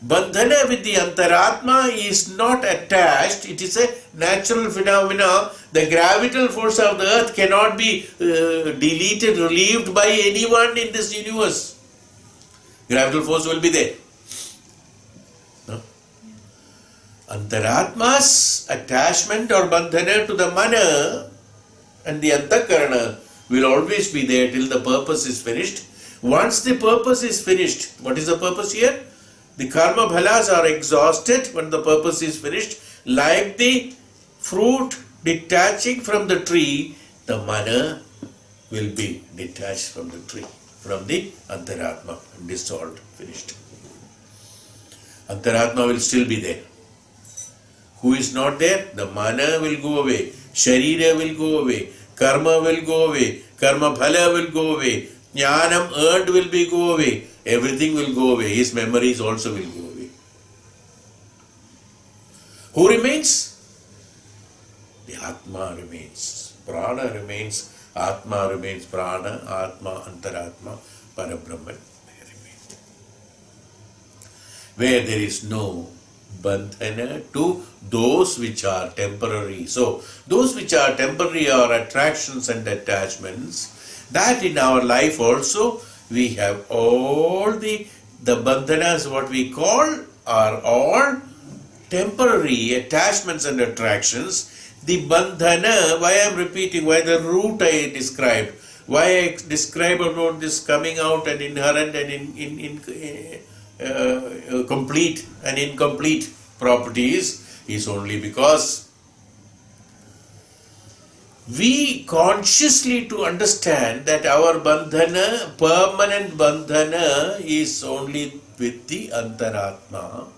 Bandhana with the antaratma is not attached. It is a natural phenomena. The gravitational force of the earth cannot be deleted, relieved by anyone in this universe. Gravitational force will be there. No? Antaratma's attachment or bandhana to the mana and the antakarana will always be there till the purpose is finished. Once the purpose is finished, what is the purpose here? The karma bhalas are exhausted when the purpose is finished. Like the fruit detaching from the tree, the mana will be detached from the tree, from the antaratma, dissolved, finished. Antaratma will still be there. Who is not there? The mana will go away, sharira will go away, karma will go away, karma bhala will go away, jnanam earned will be go away. Everything will go away. His memories also will go away. Who remains? The Atma remains. Prana remains. Atma remains. Prana, Atma, Antaratma, Parabrahman remain. Where there is no bandhana to those which are temporary. So, those which are temporary are attractions and attachments. That in our life also we have all the bandhanas, what we call, are all temporary attachments and attractions. The bandhana, why I am repeating, why the root I described, why I describe about this coming out and inherent and complete and incomplete properties, is only because we consciously to understand that our bandhana, permanent bandhana, is only with the antaratma.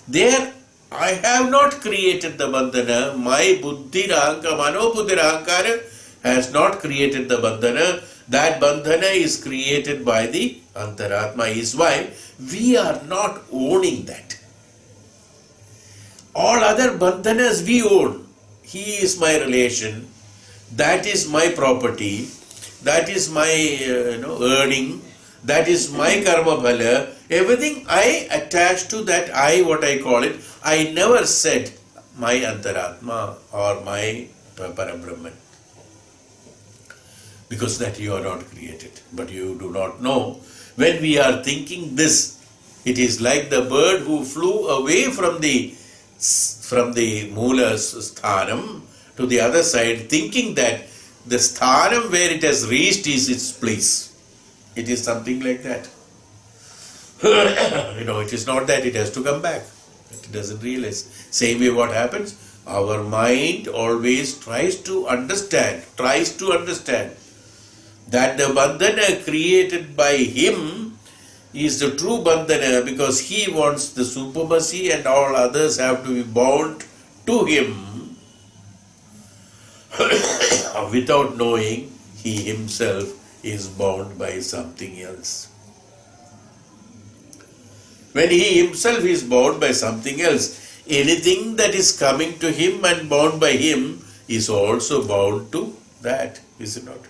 There I have not created the bandhana. My buddhi rahanka, mano buddhi rahankara has not created the bandhana. That bandhana is created by the antaratma, is why we are not owning that. All other bandhanas we own. He is my relation. That is my property, that is my earning, that is my karma bhala. Everything I attach to that I, what I call it. I never said my antaratma or my parabrahman, because that you are not created. But you do not know. When we are thinking this, it is like the bird who flew away from the mula sthanam to the other side, thinking that the sthanam where it has reached is its place. It is something like that. It is not that it has to come back. It doesn't realize. Same way what happens? Our mind always tries to understand that the bandhana created by him is the true bandhana, because he wants the supremacy and all others have to be bound to him. Without knowing, he himself is bound by something else. When he himself is bound by something else, anything that is coming to him and bound by him is also bound to that, is it not?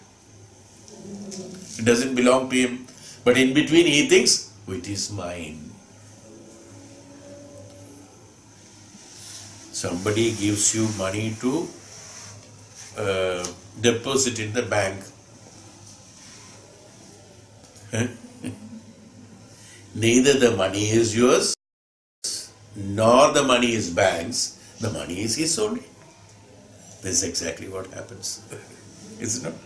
It doesn't belong to him, but in between he thinks, oh, it is mine. Somebody gives you money to deposit in the bank. Neither the money is yours, nor the money is bank's. The money is his only. This is exactly what happens. Isn't it?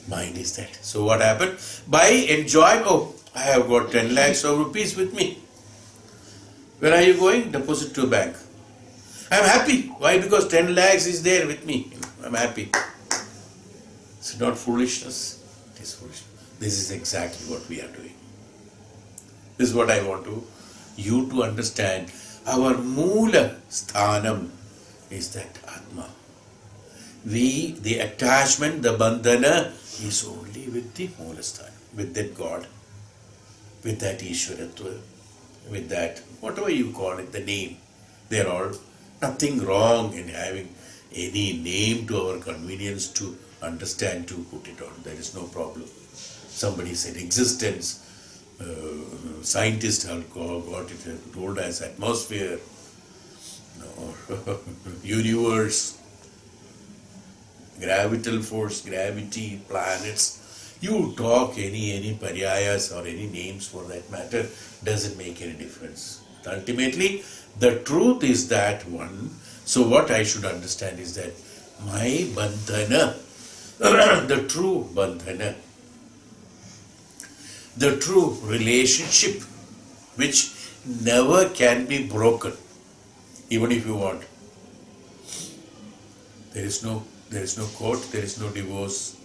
Mind is that. So what happened? By enjoying, oh, I have got 10 lakhs of rupees with me. Where are you going? Deposit to a bank. I am happy. Why? Because 10 lakhs is there with me. I am happy. It's not foolishness. It is foolishness. This is exactly what we are doing. This is what I want you to understand. Our Moola Sthanam is that Atma. The attachment, the bandhana is only with the Moola Sthanam, with that God, with that Ishwaratva, with that, whatever you call it, the name. They are all nothing wrong in having any name to our convenience to understand, to put it on. There is no problem. Somebody said existence. Scientists have got it told as atmosphere, universe, gravital force, gravity, planets. You talk any paryayas or any names for that matter, doesn't make any difference. Ultimately, the truth is that one. So what I should understand is that my bandhana, the true bandhana, the true relationship which never can be broken, even if you want. There is no court, there is no divorce,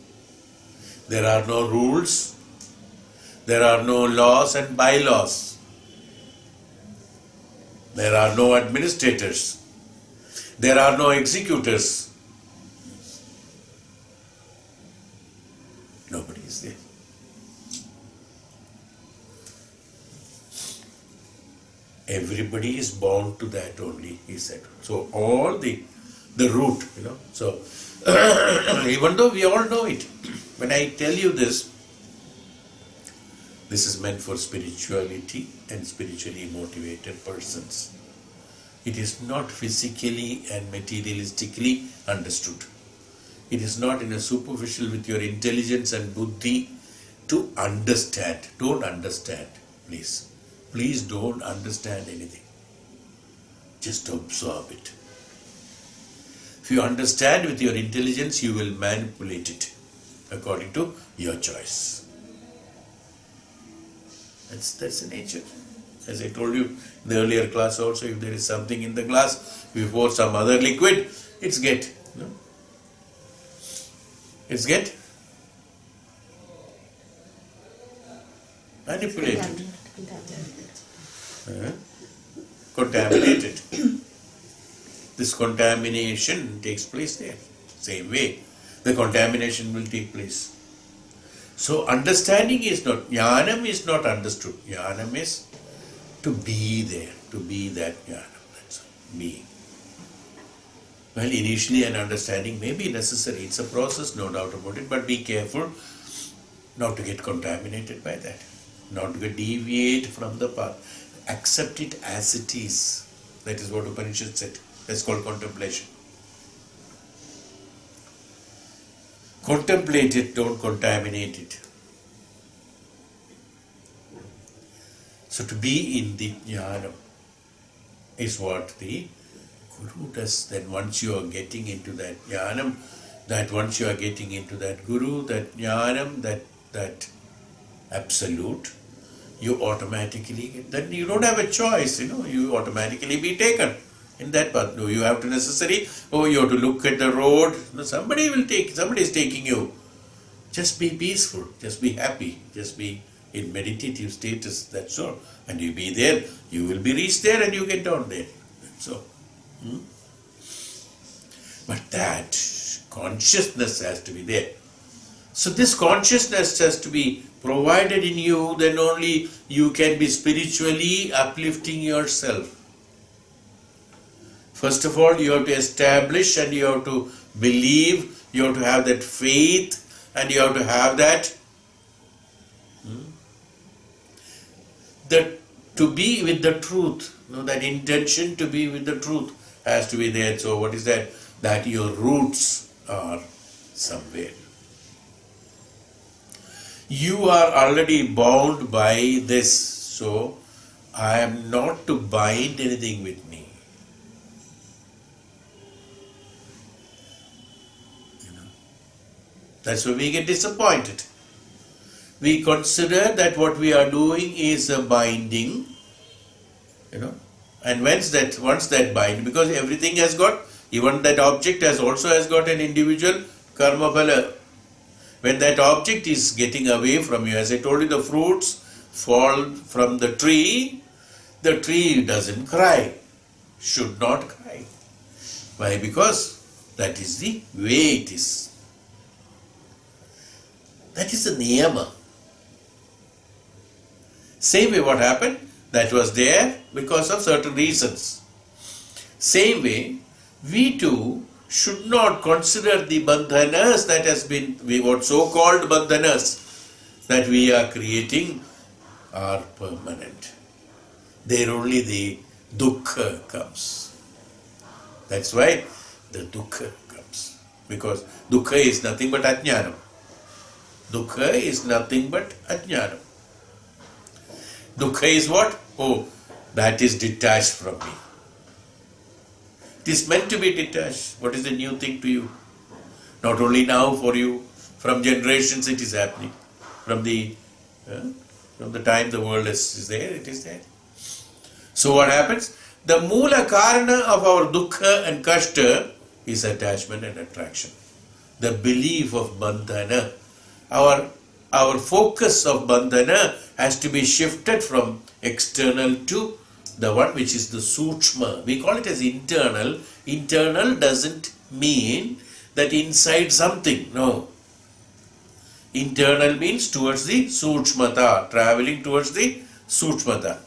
there are no rules, there are no laws and bylaws, there are no administrators, there are no executors. Nobody is there. Everybody is bound to that only, he said. So all the root, So even though we all know it, when I tell you this is meant for spirituality and spiritually motivated persons. It is not physically and materialistically understood. It is not in a superficial with your intelligence and buddhi to understand. Don't understand, please. Please don't understand anything. Just absorb it. If you understand with your intelligence, you will manipulate it according to your choice. That's the nature. As I told you in the earlier class also, if there is something in the glass, if you pour some other liquid, it's get. It's get manipulated. Contaminated. This contamination takes place there. Same way, the contamination will take place. So understanding is not, jnanam is not understood. Jnanam is to be there, to be that jnanam. That's all, being. Well, initially an understanding may be necessary. It's a process, no doubt about it, but be careful not to get contaminated by that, not to deviate from the path. Accept it as it is. That is what Upanishad said. That's called contemplation. Contemplate it, don't contaminate it. So to be in the jnanam is what the Guru does. Then once you are getting into that jnanam, once you are getting into that Guru, that jnanam, that absolute, you automatically get, then you don't have a choice, you automatically be taken in that path. No, you have to necessarily, you have to look at the road. No, somebody is taking you. Just be peaceful, just be happy, just be in meditative status, that's all. And you be there, you will be reached there and you get down there. That's all. But that consciousness has to be there. So this consciousness has to be provided in you, then only you can be spiritually uplifting yourself. First of all, you have to establish and you have to believe, you have to have that faith and you have to have that to be with the truth, that intention to be with the truth has to be there. So what is that? That your roots are somewhere. You are already bound by this, so I am not to bind anything with me. That's why we get disappointed. We consider that what we are doing is a binding, and once that bind, because everything has got, even that object has got an individual karma phala. When that object is getting away from you, as I told you, the fruits fall from the tree doesn't cry, should not cry. Why? Because that is the way it is. That is the niyama. Same way what happened, that was there because of certain reasons. Same way, we too should not consider the bandhanas that has been, what so-called bandhanas that we are creating are permanent. There only the dukkha comes. That's why the dukkha comes. Because dukkha is nothing but ajnanam. Dukkha is nothing but ajnanam. Dukkha is what? Oh, that is detached from me. It is meant to be detached. What is the new thing to you? Not only now for you, from generations it is happening. From the time the world is there, it is there. So what happens? The mula karana of our dukkha and kashta is attachment and attraction. The belief of bandhana. Our focus of bandhana has to be shifted from external to the one which is the sukshma. We call it as internal. Internal doesn't mean that inside something. No. Internal means towards the sukshmata, traveling towards the sukshmata.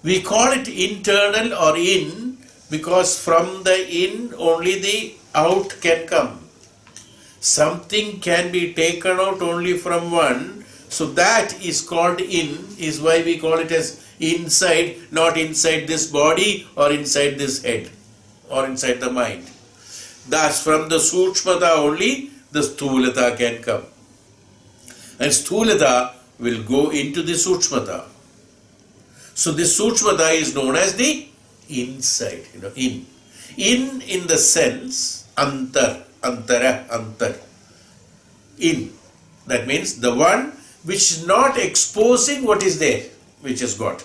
We call it internal or in because from the in only the out can come. Something can be taken out only from one, so that is called in, is why we call it as inside, not inside this body or inside this head or inside the mind. Thus from the sukshmata only the sthulata can come. And sthulata will go into the sukshmata. So this sukshmata is known as the inside, in. In the sense, antar. In. That means the one which is not exposing what is there, which is got,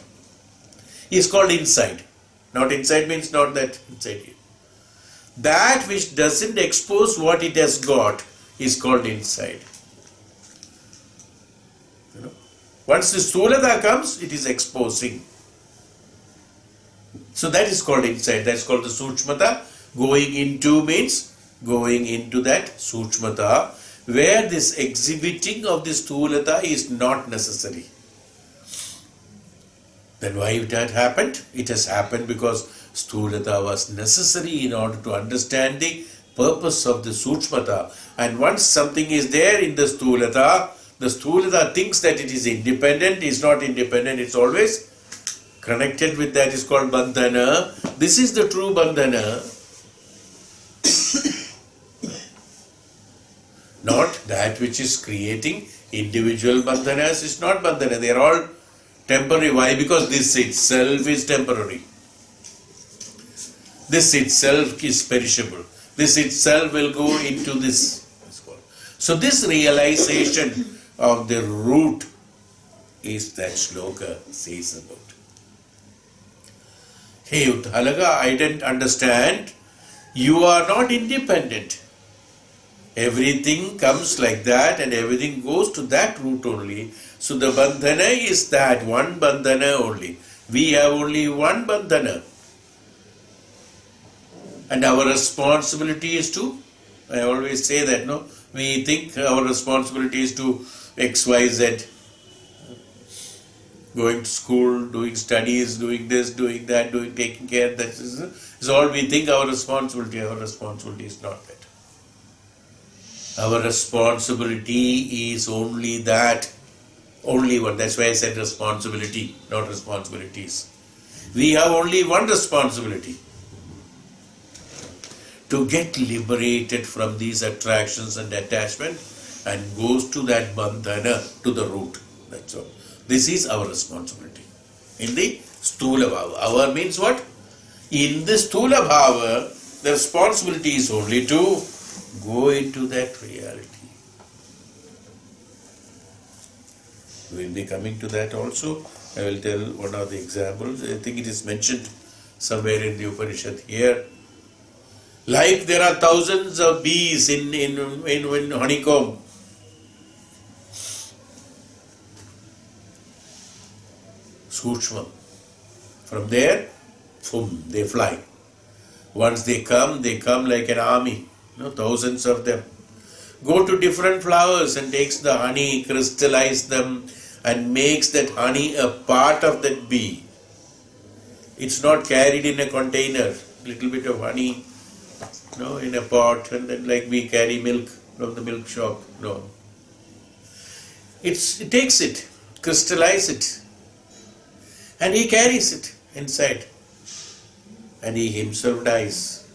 is called inside. Not inside means not that inside you. That which doesn't expose what it has got is called inside. Once the stulata comes, it is exposing. So that is called inside. That's called the sukshmata. Going into means going into that sukshmata, where this exhibiting of the stulata is not necessary. Then why it had happened? It has happened because stulata was necessary in order to understand the purpose of the sukshmata. And once something is there in the stulata thinks that it is independent, is not independent, it's always connected with that, is called bandhana. This is the true bandhana. Not that which is creating individual bandhanas is not bandhana. They are all temporary. Why? Because this itself is temporary. This itself is perishable. This itself will go into this. So this realization of the root is that shloka says about. Hey Uthalaga, I didn't understand. You are not independent. Everything comes like that and everything goes to that root only. So the bandhana is that one bandhana only. We have only one bandhana. And our responsibility is to, I always say that, no? We think our responsibility is to X, Y, Z. Going to school, doing studies, doing this, doing that, taking care. That is all we think our responsibility. Our responsibility is not that. Our responsibility is only that. Only one. That's why I said responsibility, not responsibilities. We have only one responsibility. To get liberated from these attractions and attachment and goes to that bandhana, to the root. That's all. This is our responsibility. In the stula bhava. Our means what? In the stula bhava, the responsibility is only to Go into that reality. We will be coming to that also. I will tell one of the examples. I think it is mentioned somewhere in the Upanishad here. Like there are thousands of bees in honeycomb. Sukshma. From there, boom, they fly. Once they come like an army. Thousands of them. Go to different flowers and takes the honey, crystallize them, and makes that honey a part of that bee. It's not carried in a container, little bit of honey, in a pot, and then like we carry milk from the milk shop. No. It takes it, crystallize it, and he carries it inside. And he himself dies.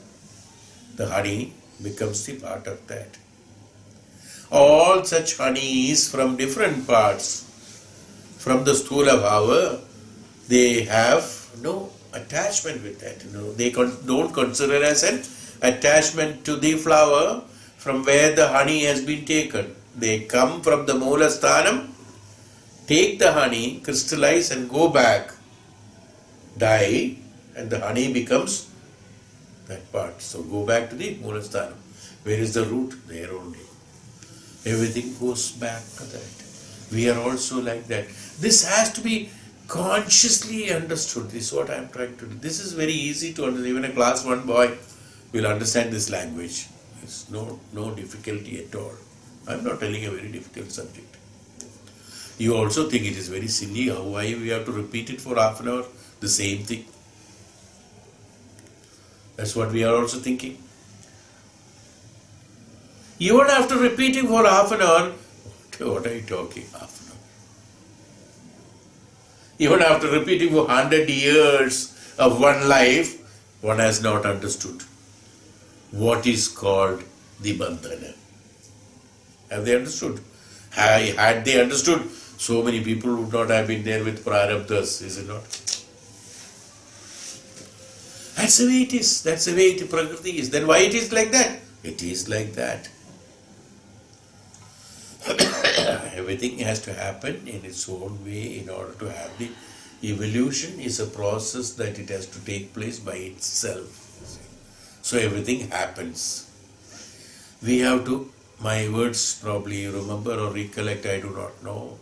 The honey becomes the part of that. All such honeys from different parts, from the sthula bhava, they have no attachment with that. They don't consider as an attachment to the flower from where the honey has been taken. They come from the moola sthanam, take the honey, crystallize and go back, die, and the honey becomes that part. So go back to the moola sthanam. Where is the root? There only. Everything goes back to that. We are also like that. This has to be consciously understood. This is what I am trying to do. This is very easy to understand. Even a class 1 boy will understand this language. It's no difficulty at all. I am not telling a very difficult subject. You also think it is very silly. Why we have to repeat it for half an hour? The same thing. That's what we are also thinking. Even after repeating for half an hour, what are you talking half an hour? Even after repeating for 100 years of one life, one has not understood what is called the bandhana. Have they understood? Had they understood, so many people would not have been there with praarabdhas, is it not? That's the way it is. That's the way Prakriti is. Then why it is like that? It is like that. Everything has to happen in its own way in order to have the evolution is a process that it has to take place by itself. So everything happens. We have to, my words probably you remember or recollect, I do not know.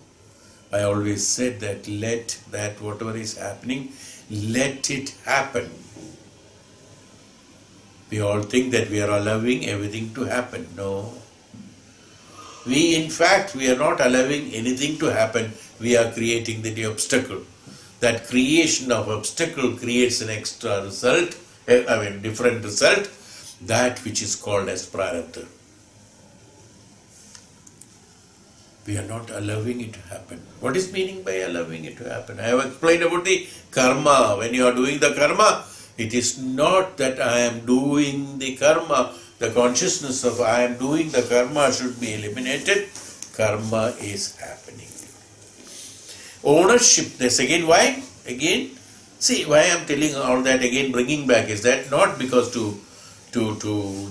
I always said that let that whatever is happening, let it happen. We all think that we are allowing everything to happen. No. In fact, we are not allowing anything to happen. We are creating the obstacle. That creation of obstacle creates an extra result, different result, that which is called as praarabdha. We are not allowing it to happen. What is meaning by allowing it to happen? I have explained about the karma. When you are doing the karma, it is not that I am doing the karma. The consciousness of I am doing the karma should be eliminated. Karma is happening. Ownership. That's again why? Again, see why I am telling all that again, bringing back is that not because to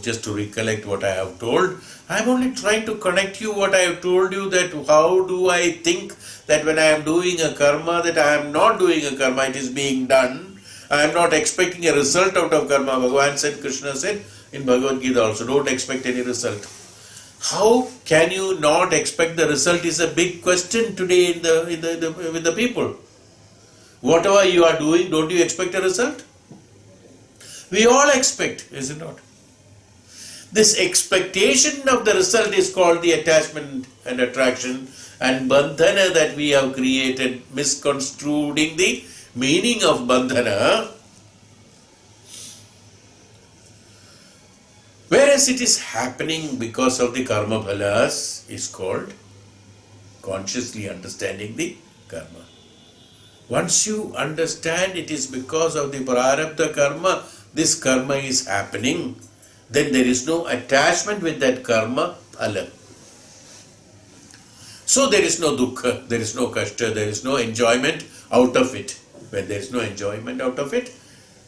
just to recollect what I have told. I am only trying to connect you what I have told you, that how do I think that when I am doing a karma that I am not doing a karma, it is being done. I am not expecting a result out of karma. Bhagavan said, Krishna said in Bhagavad Gita also, don't expect any result. How can you not expect the result is a big question today with the people. Whatever you are doing, don't you expect a result? We all expect, is it not? This expectation of the result is called the attachment and attraction and bandhana that we have created, misconstruing the meaning of bandhana. Whereas it is happening because of the karma phalas is called consciously understanding the karma. Once you understand it is because of the praarabdha karma, this karma is happening, then there is no attachment with that karma phala. So there is no dukkha, there is no kashta, there is no enjoyment out of it. When there is no enjoyment out of it,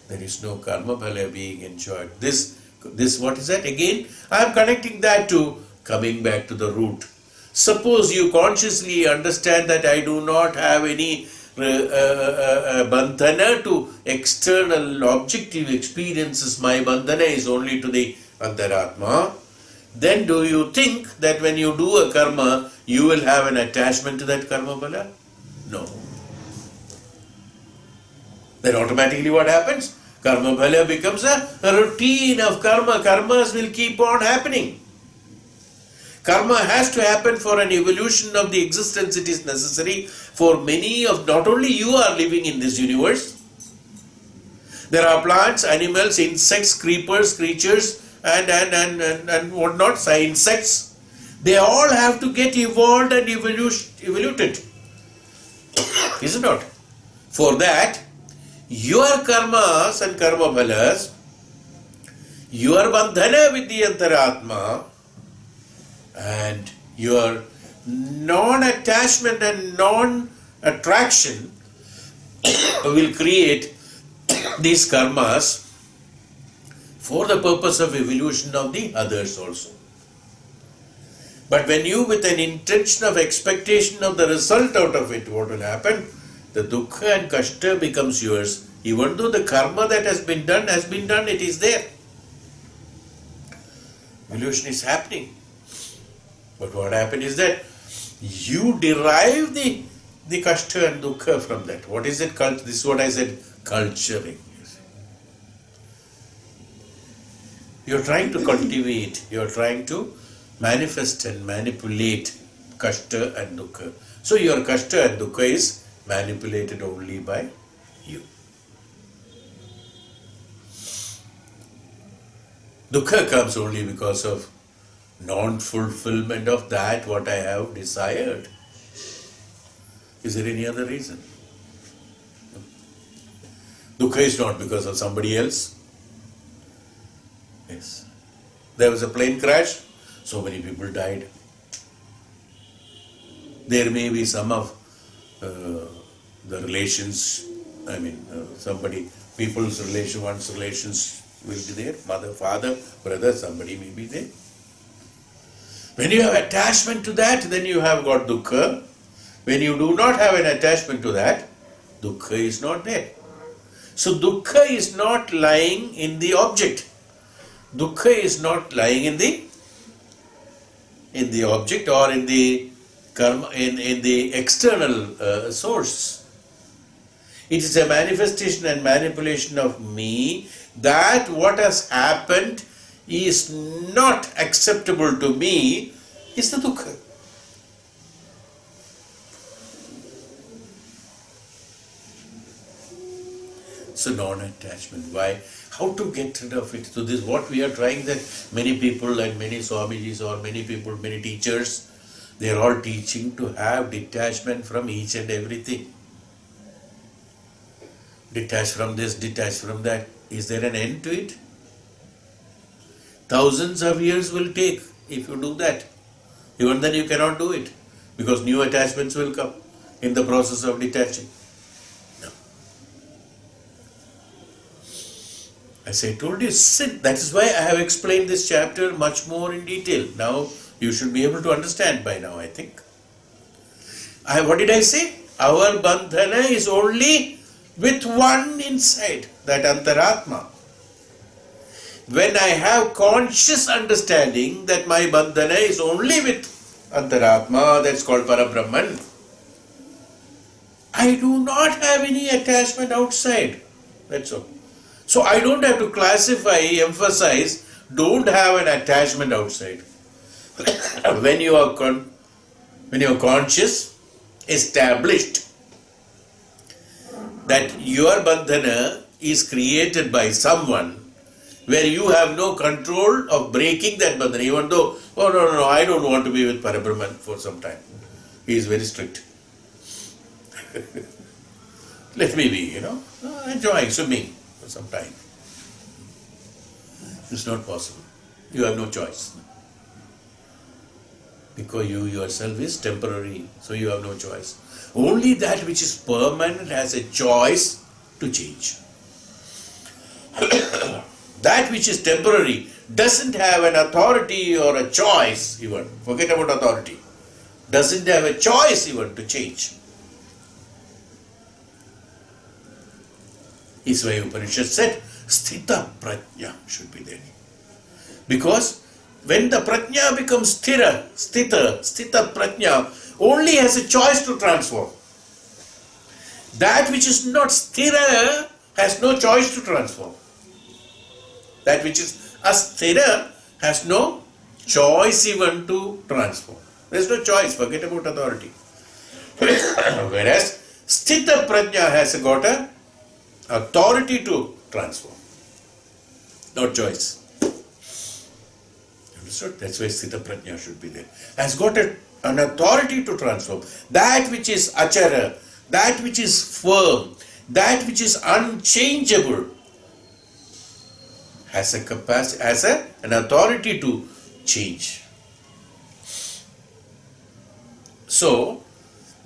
there is no karma phala being enjoyed. This This, what is that? Again, I am connecting that to coming back to the root. Suppose you consciously understand that I do not have any bandhana to external objective experiences, my bandhana is only to the Antaratma. Then do you think that when you do a karma, you will have an attachment to that karma bala? No. Then automatically what happens? Karma bala becomes a routine of karma. Karmas will keep on happening. Karma has to happen for an evolution of the existence. It is necessary for many of, not only you are living in this universe. There are plants, animals, insects, creepers, creatures, and whatnot, insects. They all have to get evolved and evoluted. Is it not? For that, your karmas and karma bhalas, your bandhana with the Antaratma, and your non-attachment and non-attraction will create these karmas for the purpose of evolution of the others also. But when you, with an intention of expectation of the result out of it, what will happen? The dukkha and kashta becomes yours. Even though the karma that has been done, it is there. Evolution is happening. But what happened is that you derive the kashta and dukkha from that. What is it? This is what I said, culturing. You are trying to cultivate, you are trying to manifest and manipulate kashta and dukkha. So your kashta and dukkha is manipulated only by you. Dukkha comes only because of non-fulfillment of that what I have desired. Is there any other reason? Dukkha is not because of somebody else. Yes. There was a plane crash, so many people died. There may be some of the relations, people's relation, one's relations will be there, mother, father, brother, somebody may be there. When you have attachment to that, then you have got dukkha. When you do not have an attachment to that, dukkha is not there. So dukkha is not lying in the object. Dukkha is not lying in the object or in the karma, in the external source. It is a manifestation and manipulation of me, that what has happened is not acceptable to me, is the dukkha. So non-attachment. Why? How to get rid of it? So this is what we are trying, that many people and many Swamijis or many people, many teachers, they are all teaching to have detachment from each and everything. Detach from this, detach from that. Is there an end to it? Thousands of years will take if you do that. Even then you cannot do it, because new attachments will come in the process of detaching. No. As I told you, sin. That is why I have explained this chapter much more in detail. Now you should be able to understand by now, I think. What did I say? Our bandhana is only with one inside, that Antaratma. When I have conscious understanding that my bandhana is only with Antaratma, that's called Parabrahman, I do not have any attachment outside. That's all. So I don't have to classify, emphasize, don't have an attachment outside. When you are conscious, established that your bandhana is created by someone, where you have no control of breaking that bandhana, even though, oh no, I don't want to be with Parabrahman for some time. He is very strict. Let me be, enjoying swimming for some time. It's not possible. You have no choice. Because you yourself is temporary, so you have no choice. Only that which is permanent has a choice to change. That which is temporary doesn't have an authority or a choice even. Forget about authority. Doesn't have a choice even to change. Is why Upanishad said, Sthita Prajna should be there. Because when the Prajna becomes Sthita Prajna only has a choice to transform. That which is not Sthira has no choice to transform. That which is Asthira has no choice even to transform. There is no choice, forget about authority. Whereas Sthita Prajna has got a authority to transform. No choice. Understood? That's why Sthita Prajna should be there. Has got an authority to transform. That which is achara, that which is firm, that which is unchangeable, has a capacity, has an authority to change. So,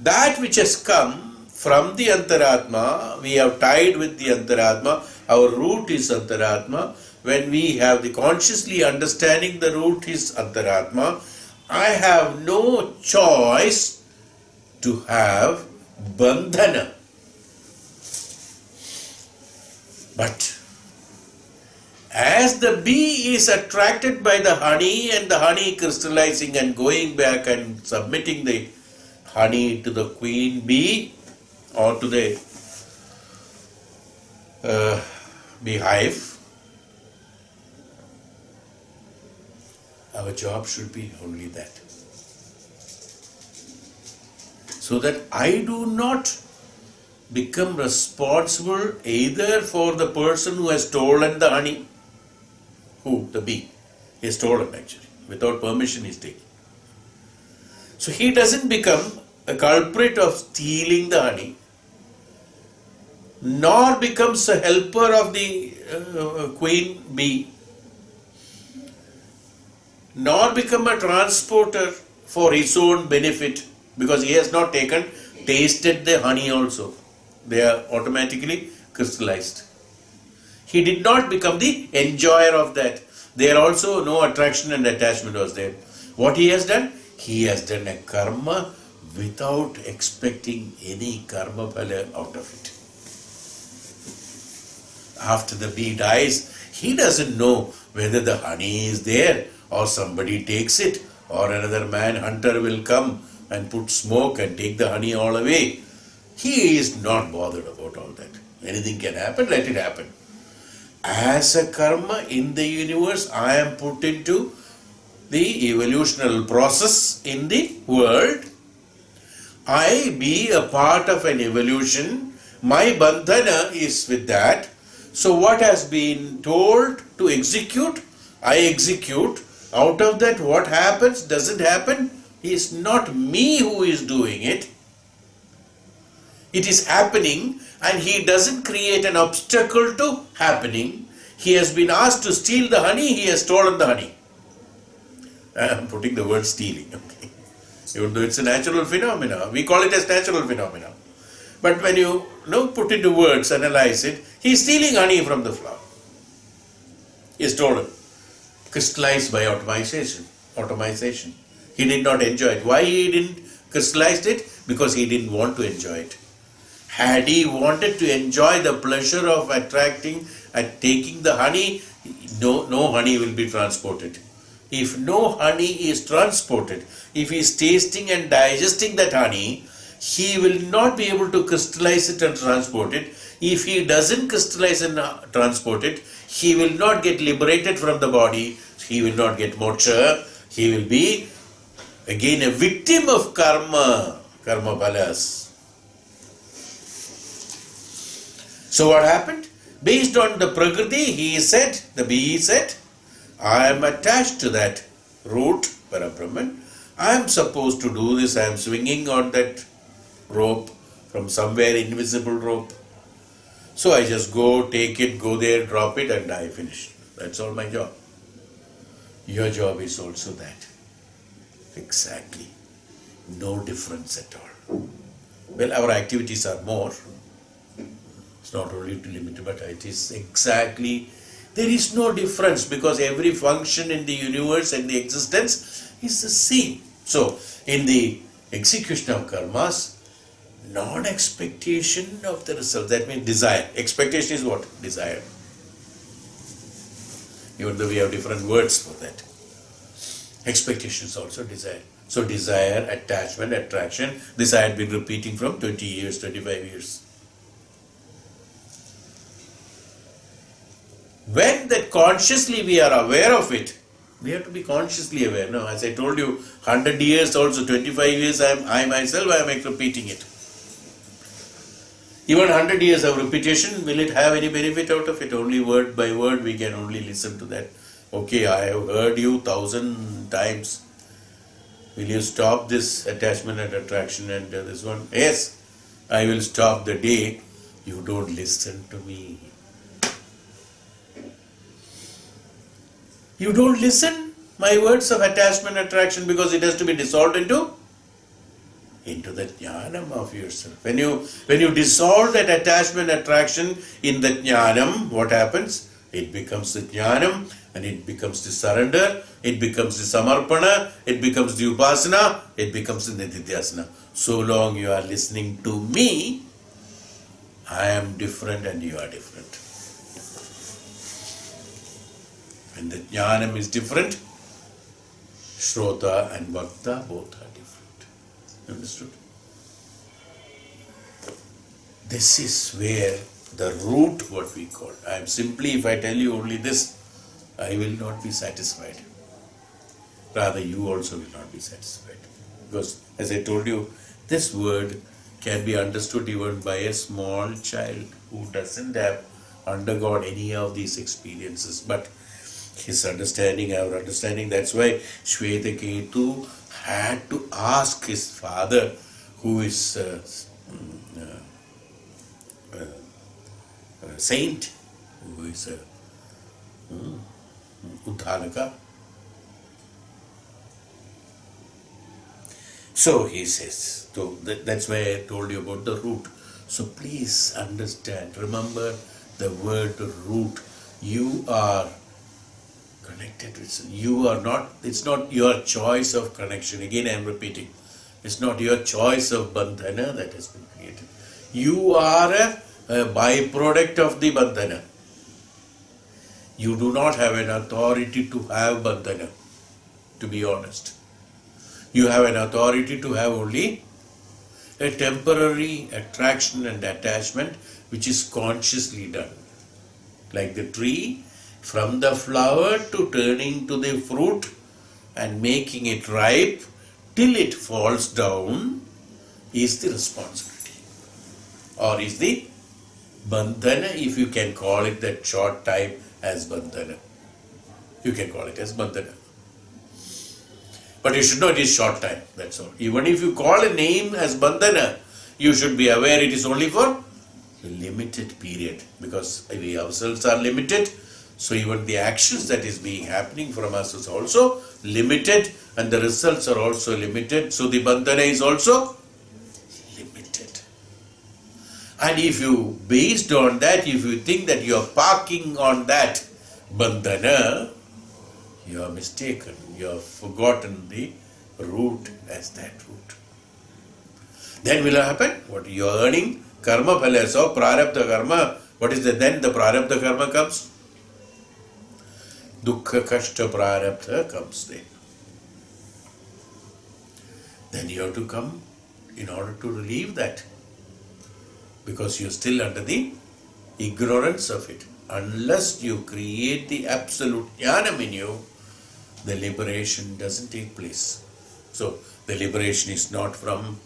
that which has come from the Antaratma, we have tied with the Antaratma, our root is Antaratma. When we have the consciously understanding the root is Antaratma, I have no choice to have bandhana. But as the bee is attracted by the honey and the honey crystallizing and going back and submitting the honey to the queen bee or to the beehive, our job should be only that. So that I do not become responsible either for the person who has stolen the honey, who? The bee. He has stolen actually. Without permission he is taking. So he doesn't become a culprit of stealing the honey, nor becomes a helper of the queen bee, nor become a transporter for his own benefit, because he has not tasted the honey also. They are automatically crystallized. He did not become the enjoyer of that. There also no attraction and attachment was there. What he has done? He has done a karma without expecting any karma phala out of it. After the bee dies, he doesn't know whether the honey is there or somebody takes it or another man hunter will come and put smoke and take the honey all away. He is not bothered about all that. Anything can happen, let it happen. As a karma in the universe, I am put into the evolutional process in the world. I be a part of an evolution. My bandhana is with that. So what has been told to execute, I execute. Out of that, what happens, doesn't happen, is not me who is doing it. It is happening and he doesn't create an obstacle to happening. He has been asked to steal the honey, he has stolen the honey. I am putting the word stealing, okay. Even though it's a natural phenomena, we call it as natural phenomena. But when you put into words, analyze it, he is stealing honey from the flower. He is stolen. Crystallized by automation. He did not enjoy it. Why he didn't crystallize it? Because he didn't want to enjoy it. Had he wanted to enjoy the pleasure of attracting and taking the honey, no honey will be transported. If no honey is transported, if he is tasting and digesting that honey, he will not be able to crystallize it and transport it. If he doesn't crystallize and transport it, he will not get liberated from the body, he will not get moksha, he will be again a victim of karma phalas. So what happened? Based on the prakriti, the bee said, I am attached to that root, Parabrahman. I am supposed to do this, I am swinging on that rope from somewhere, invisible rope. So I just go, take it, go there, drop it and I finish. That's all my job. Your job is also that. Exactly. No difference at all. Well, our activities are more. It's not only to limit, but it is exactly There is no difference because every function in the universe and the existence is the same. So, in the execution of karmas, non-expectation of the result, that means desire. Expectation is what? Desire. Even though we have different words for that. Expectation is also desire. So desire, attachment, attraction, this I had been repeating from 20 years, 25 years. When that consciously we are aware of it, we have to be consciously aware. No, as I told you, 100 years also, 25 years, I myself am repeating it. Even 100 years of repetition, will it have any benefit out of it? Only word by word we can only listen to that. Okay, I have heard you 1,000 times. Will you stop this attachment and attraction and this one? Yes, I will stop the day you don't listen to me. You don't listen my words of attachment and attraction because it has to be dissolved into the jnanam of yourself. When you dissolve that attachment attraction in the jnanam, what happens? It becomes the jnanam and it becomes the surrender, it becomes the samarpana, it becomes the upasana, it becomes the nididhyasana. So long you are listening to me, I am different and you are different. When the jnanam is different, Shrota and Bhakta both are different. Understood? This is where the root, what we call. I am simply, if I tell you only this, I will not be satisfied. Rather, you also will not be satisfied. Because, as I told you, this word can be understood even by a small child who doesn't have undergone any of these experiences. But his understanding, our understanding, that's why Shvetaketu had to ask his father, who is a saint, who is a Uddhanaka. So he says, so that's why I told you about the root. So please understand, remember the word root. You are connected with, you are not, it's not your choice of connection. Again I am repeating, it's not your choice of bandhana that has been created. You are a byproduct of the bandhana. You do not have an authority to have bandhana, to be honest. You have an authority to have only a temporary attraction and attachment which is consciously done. Like the tree, from the flower to turning to the fruit and making it ripe till it falls down is the responsibility. Or is the bandhana, if you can call it that short time as bandhana. You can call it as bandhana. But you should know it is short time, that's all. Even if you call a name as bandhana, you should be aware it is only for a limited period. Because we ourselves are limited, so even the actions that is being happening from us is also limited and the results are also limited. So the bandhana is also limited. And if you, based on that, if you think that you are parking on that bandhana, you are mistaken. You have forgotten the root as that root. Then will happen? What you are earning? Karma phala. So praarabdha karma. What is that? Then the praarabdha karma comes. Dukkha kashta praarabdha comes then. Then you have to come in order to relieve that. Because you are still under the ignorance of it. Unless you create the absolute jnanam in you, the liberation doesn't take place. So the liberation is not from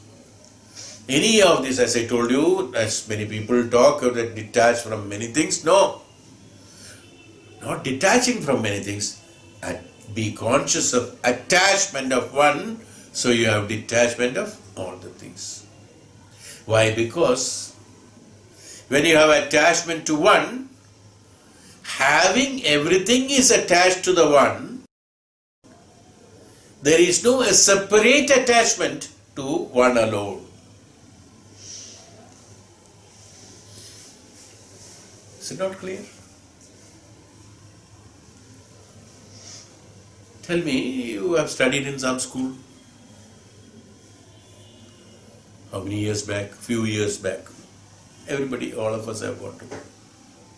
any of this, as I told you, as many people talk that detach from many things. No, not detaching from many things. And be conscious of attachment of one, so you have detachment of all the things. Why? Because when you have attachment to one, having everything is attached to the one, there is no separate attachment to one alone. Is it not clear? Tell me, you have studied in some school? How many years back? Few years back. Everybody, all of us have gone to.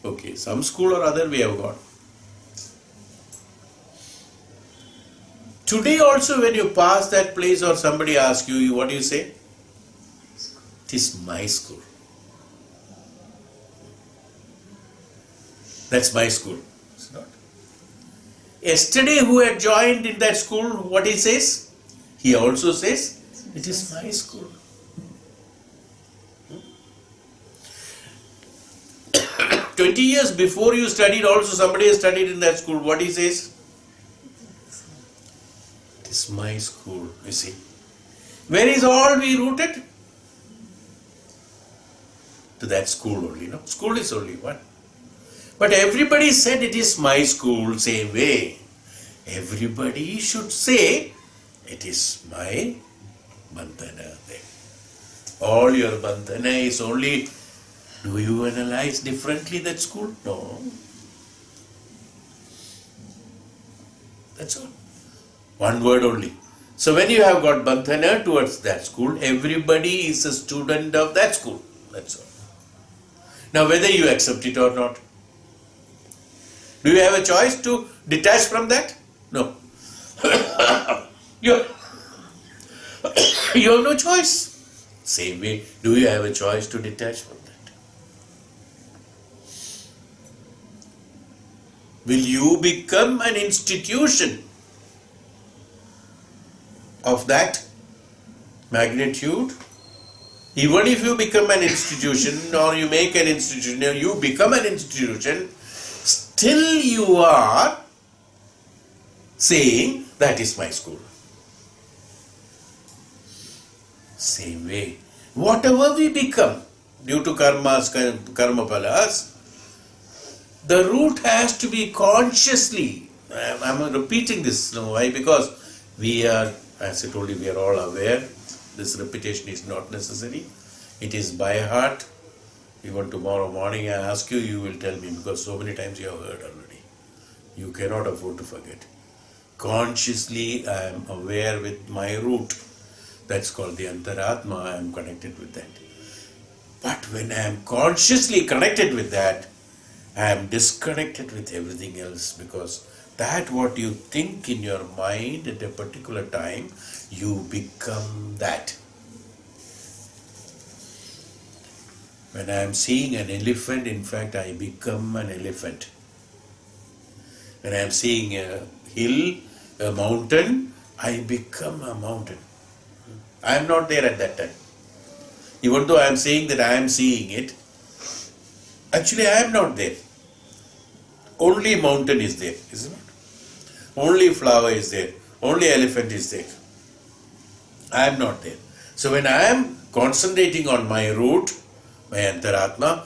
Okay, some school or other we have gone. Today also when you pass that place or somebody asks you, what do you say? It is my school. That's my school. It's not. Yesterday who had joined in that school, what he says? He also says, it is my school. 20 years before you studied also somebody has studied in that school. What he says? It is my school, you see. Where is all we rooted? To that school only, no? School is only one. But everybody said it is my school, same way. Everybody should say it is my bandhana there. All your bandhana is only, do you analyze differently that school? No. That's all. One word only. So when you have got bandhana towards that school, everybody is a student of that school. That's all. Now whether you accept it or not. Do you have a choice to detach from that? No. you have no choice. Same way, do you have a choice to detach from that? Will you become an institution of that magnitude? Even if you become an institution or you make an institution, you become an institution, still you are saying that is my school. Same way, whatever we become due to karma phalas, the root has to be consciously. I'm repeating this. Why? Because we are, as I told you, we are all aware. This repetition is not necessary. It is by heart. Even tomorrow morning I ask you, you will tell me, because so many times you have heard already. You cannot afford to forget. Consciously I am aware with my root. That's called the antaratma. I am connected with that. But when I am consciously connected with that, I am disconnected with everything else, because that what you think in your mind at a particular time, you become that. When I am seeing an elephant, in fact, I become an elephant. When I am seeing a hill, a mountain, I become a mountain. I am not there at that time. Even though I am saying that I am seeing it, actually I am not there. Only mountain is there, isn't it? Only flower is there. Only elephant is there. I am not there. So when I am concentrating on my root, my antaratma,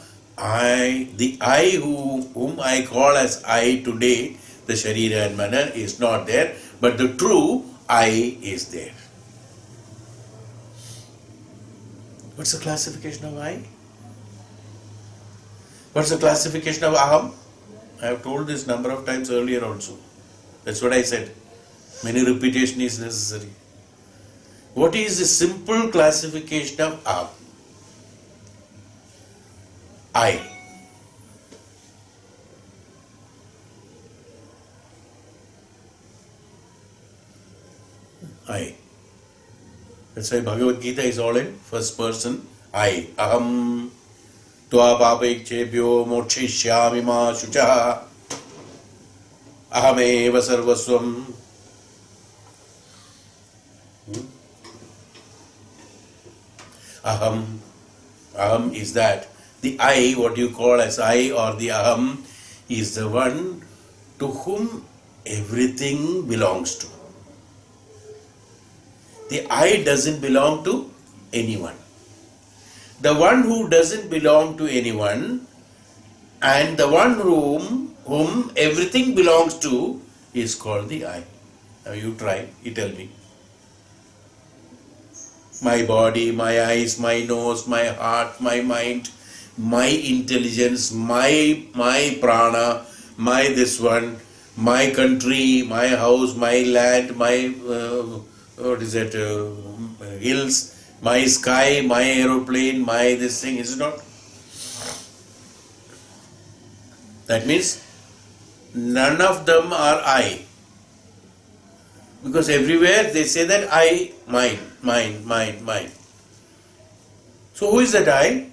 the I whom I call as I today, the sharira and mana, is not there, but the true I is there. What's the classification of I? What's the classification of aham? I have told this number of times earlier also. That's what I said. Many repetition is necessary. What is the simple classification of aham? I. I. That's why Bhagavad Gita is all in first person. I. Aham tva papaichebhyo mokshishyami ma shucha. Ahameva sarvasvam. Aham is that. The I, what you call as I or the aham, is the one to whom everything belongs to. The I doesn't belong to anyone. The one who doesn't belong to anyone and the one whom everything belongs to is called the I. Now you try, you tell me. My body, my eyes, my nose, my heart, my mind, my intelligence, my prana, my this one, my country, my house, my land, my hills, my sky, my aeroplane, my this thing, is it not? That means none of them are I. Because everywhere they say that I, mine, mine, mine, mine. So who is that I?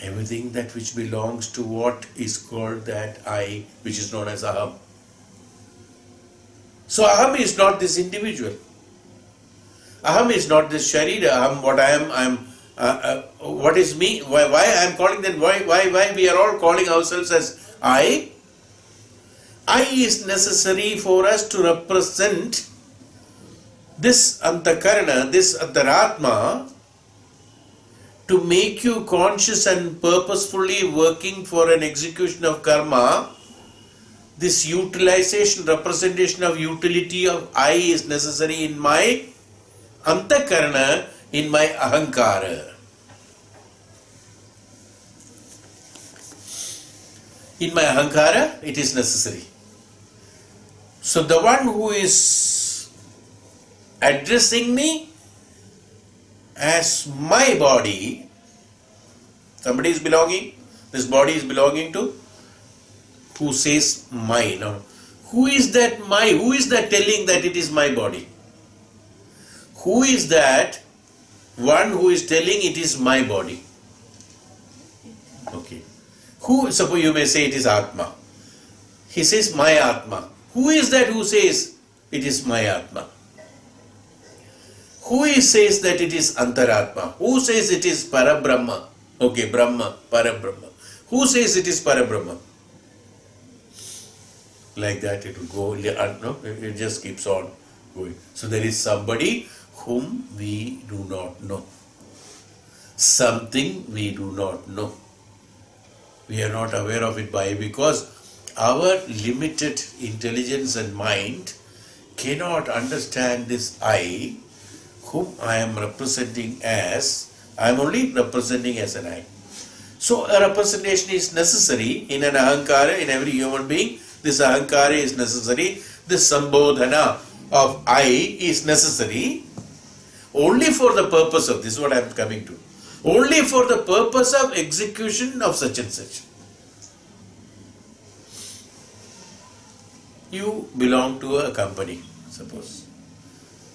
Everything that which belongs to what is called that I, which is known as Aham. So Aham is not this individual. Aham is not this Sharira. Aham, what I am, what is me? Why I am calling them? Why we are all calling ourselves as I? I is necessary for us to represent this Antakarana, this Antaratma, to make you conscious and purposefully working for an execution of karma. This utilization, representation of utility of I is necessary in my Antakarana, in my Ahankara. In my Ahankara, it is necessary. So the one who is addressing me as my body, somebody is belonging, this body is belonging to, who says my. Now, who is that my? Who is that telling that it is my body? Who is that one who is telling it is my body? Okay. Who, suppose you may say it is Atma. He says my Atma. Who is that who says it is my Atma? Who says that it is Antaratma? Who says it is Parabrahma? Okay, Brahma, Parabrahma. Who says it is Parabrahma? Like that it will go, no, it just keeps on going. So there is somebody whom we do not know. Something we do not know. We are not aware of it because our limited intelligence and mind cannot understand this I, whom I am representing as, I am only representing as an I. So a representation is necessary in an Ahankara, in every human being. This Ahankara is necessary. This Sambodhana of I is necessary only for the purpose of, this is what I am coming to, only for the purpose of execution of such and such. You belong to a company, suppose.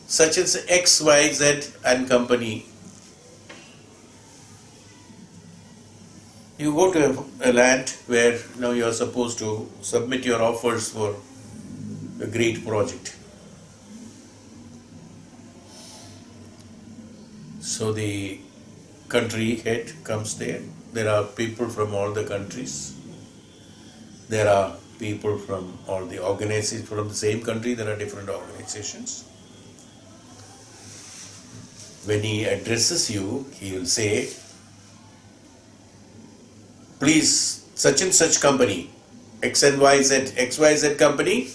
Such as X, Y, Z and company. You go to a land where now you are supposed to submit your offers for a great project. So the country head comes there. There are people from all the countries. There are people from all the organizations from the same country. There are different organizations. When he addresses you, he will say, please, such and such company, X and Y, Z, XYZ company,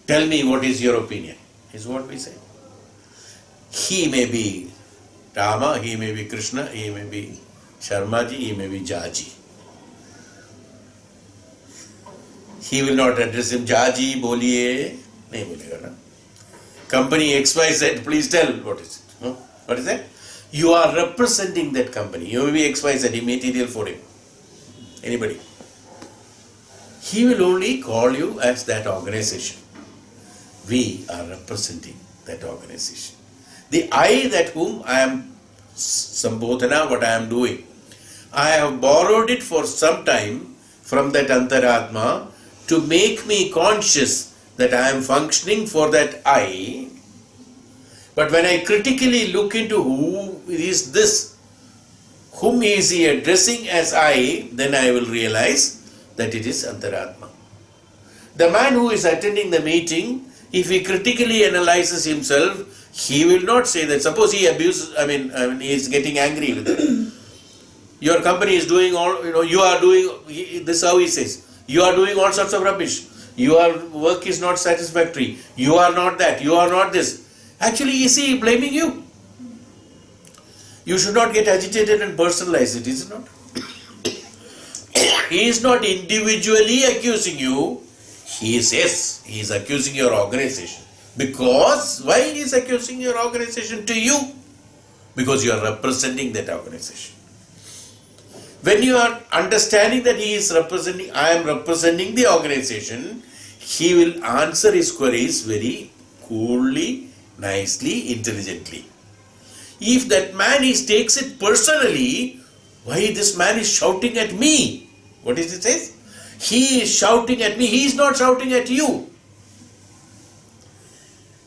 tell me what is your opinion, is what we say. He may be Rama, he may be Krishna, he may be Sharmaji, he may be Jaji. He will not address him, Jaji, boliye, nahi bolega na. Company XYZ, please tell what is it. No? What is that? You are representing that company. You may be XYZ, material for him. Anybody. He will only call you as that organization. We are representing that organization. The I that whom I am Sambodhana, what I am doing, I have borrowed it for some time from that Antaratma to make me conscious that I am functioning for that I. But when I critically look into who is this, whom is he addressing as I, then I will realize that it is Antaratma. The man who is attending the meeting, if he critically analyzes himself, he will not say that. Suppose he abuses, he is getting angry with it. Your company is doing all, you are doing, this is how he says, you are doing all sorts of rubbish. Your work is not satisfactory. You are not that, you are not this. Actually, is he blaming you? You should not get agitated and personalize it, is it not? He is not individually accusing you. He is accusing your organization. Because, why he is accusing your organization to you? Because you are representing that organization. When you are understanding that I am representing the organization, he will answer his queries very coolly, nicely, intelligently. If that man takes it personally, why this man is shouting at me? What is it says? He is shouting at me. He is not shouting at you.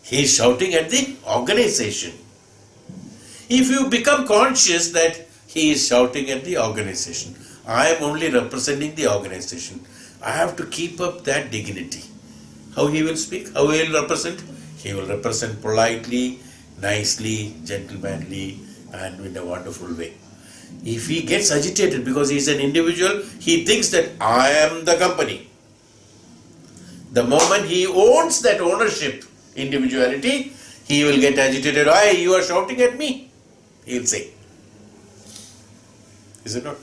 He is shouting at the organization. If you become conscious that he is shouting at the organization, I am only representing the organization, I have to keep up that dignity. How he will speak? How he will represent? He will represent politely, nicely, gentlemanly, and in a wonderful way. If he gets agitated because he is an individual, he thinks that I am the company. The moment he owns that ownership, individuality, he will get agitated. Why you are shouting at me? He will say. Is it not?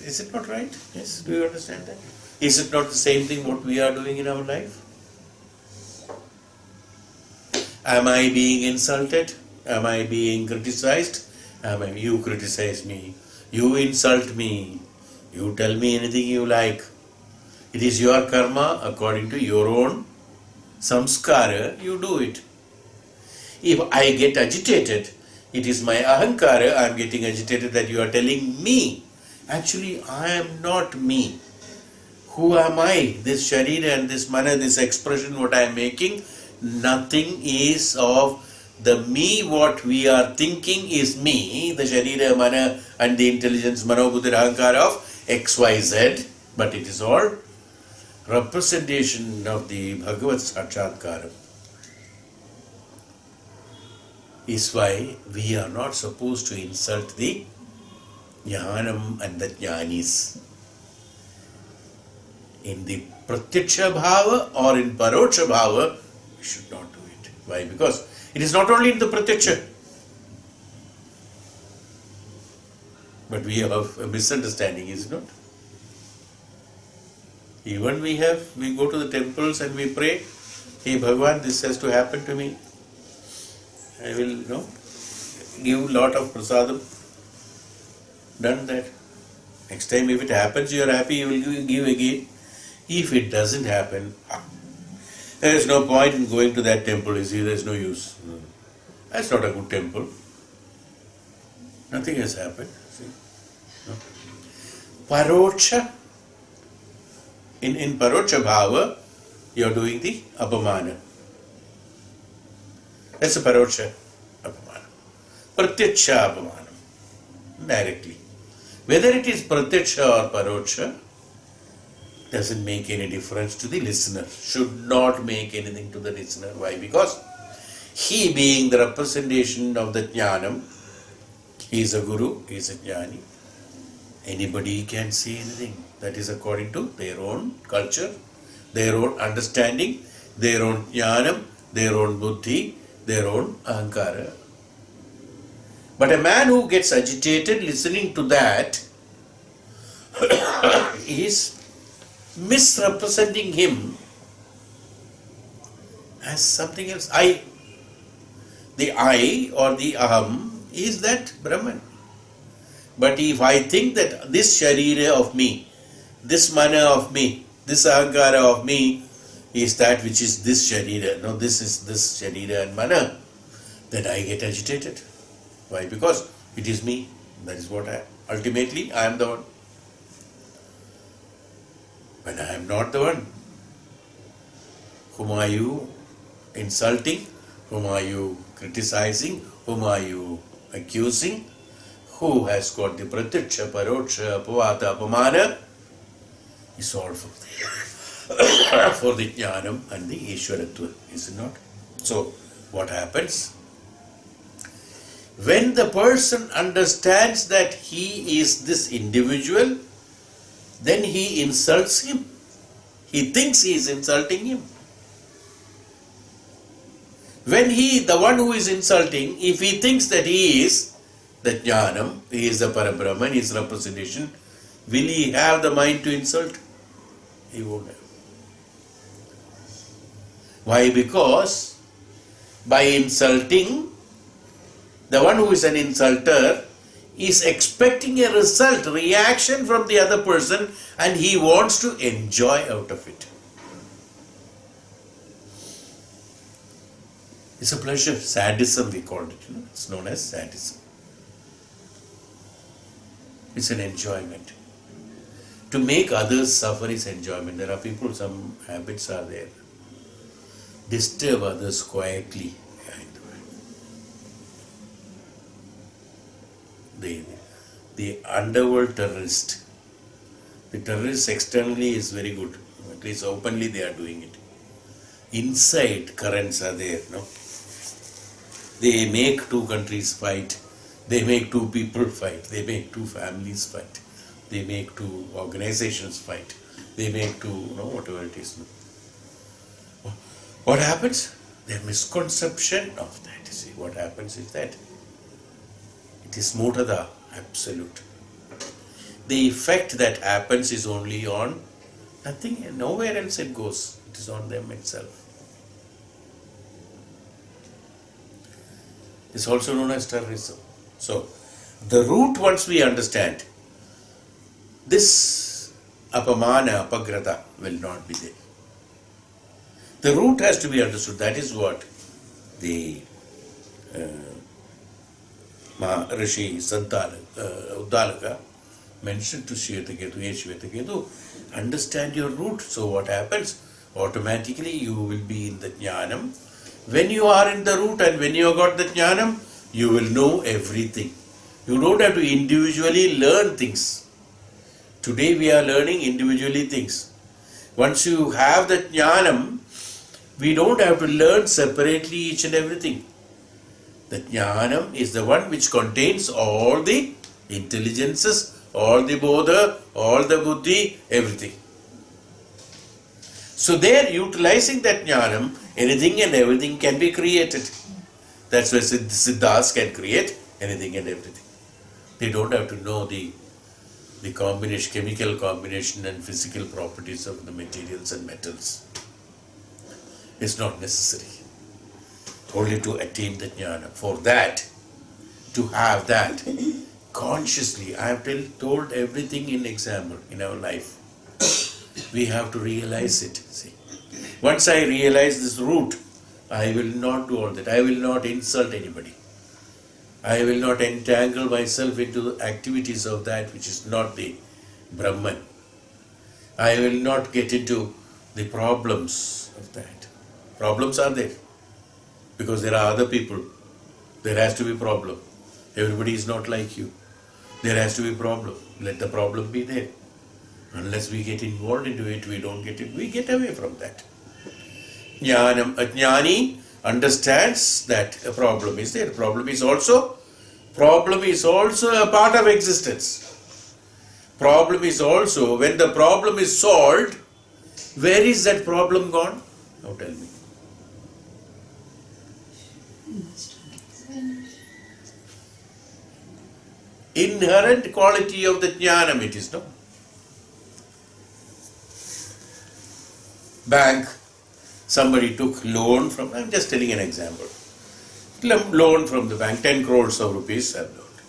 Is it not right? Yes. Do you understand that? Is it not the same thing what we are doing in our life? Am I being insulted? Am I being criticized? You criticize me. You insult me. You tell me anything you like. It is your karma according to your own samskara. You do it. If I get agitated, it is my ahankara. I am getting agitated that you are telling me. Actually, I am not me. Who am I? This sharira and this mana, this expression, what I am making, nothing is of the me. What we are thinking is me, the sharira, mana, and the intelligence, mano, buddhi, ahankara of XYZ, but it is all representation of the Bhagavad Sakshatkara. Is why we are not supposed to insult the Jnanam and the Jnanis. In the Pratyaksha Bhava or in Paroksha Bhava, we should not do it. Why? Because it is not only in the Pratyaksha, but we have a misunderstanding, is it not? Even we go to the temples and we pray, hey Bhagavan, this has to happen to me. I will give lot of prasadam. Done that. Next time if it happens, you are happy, you will give again. If it doesn't happen, there is no point in going to that temple, you see, there is no use. That's not a good temple. Nothing has happened. See? No. Paroksha. In Paroksha Bhava, you are doing the apamana. That's a Paroksha apamana. Pratyaksha apamana. Directly. Whether it is Pratyaksha or Paroksha, doesn't make any difference to the listener. Should not make anything to the listener. Why? Because he being the representation of the Jnanam, he is a Guru, he is a Jnani. Anybody can say anything. That is according to their own culture, their own understanding, their own Jnanam, their own Buddhi, their own Ahankara. But a man who gets agitated listening to that is misrepresenting him as something else. The I or the Aham is that Brahman. But if I think that this sharira of me, this mana of me, this ahankara of me is that which is this sharira, no, this is this sharira and mana, then I get agitated. Why? Because it is me. That is what ultimately I am the one. When I am not the one, whom are you insulting? Whom are you criticizing? Whom are you accusing? Who has got the pratyaksha, paroksha, apavata, apamana? Is all for the jnanam and the ishwaratva, is it not? So, what happens? When the person understands that he is this individual, then he insults him. He thinks he is insulting him. When the one who is insulting, if he thinks that he is the jnanam, he is the parabrahman, his representation, Will he have the mind to insult? He won't have. Why? Because by insulting, the one who is an insulter is expecting a result, reaction from the other person, and he wants to enjoy out of it. It's a pleasure, sadism we call it. It's known as sadism. It's an enjoyment. To make others suffer is enjoyment. There are people, some habits are there. Disturb others quietly behind the back. The underworld terrorist. The terrorist externally is very good. At least openly they are doing it. Inside currents are there. No? They make two countries fight. They make two people fight. They make two families fight. They make two organizations fight. They make two, whatever it is. What happens? Their misconception of that. You see, what happens is that it is mutada, absolute. The effect that happens is only on nothing, nowhere else it goes. It is on them itself. It's also known as terrorism. So, the root, once we understand, this apamana, apagrata will not be there. The root has to be understood. That is what the Rishi Uddalaka mentioned to Shwetaketu. Understand your root. So what happens? Automatically you will be in the jnanam. When you are in the root and when you have got the jnanam, you will know everything. You don't have to individually learn things. Today we are learning individually things. Once you have the jnanam, we don't have to learn separately each and everything. The jnanam is the one which contains all the intelligences, all the bodha, all the buddhi, everything. So there, utilizing that jnanam, anything and everything can be created. That's why Siddhas can create anything and everything. They don't have to know the combination, chemical combination and physical properties of the materials and metals. It's not necessary. Only to attain the jnana. For that, to have that, consciously, I have told everything in example in our life. We have to realize it. See, once I realize this root, I will not do all that. I will not insult anybody. I will not entangle myself into the activities of that which is not the Brahman. I will not get into the problems of that. Problems are there because there are other people. There has to be problem. Everybody is not like you. There has to be problem. Let the problem be there. Unless we get involved into it, we don't get it. We get away from that. Jnanam, a jnani understands that a problem is there. Problem is also a part of existence. Problem is also, when the problem is solved, where is that problem gone? Now tell me. Inherent quality of the jnanam it is, no? Bank, somebody took loan from, I'm just telling an example. Loan from the bank, 10 crores of rupees have loaned.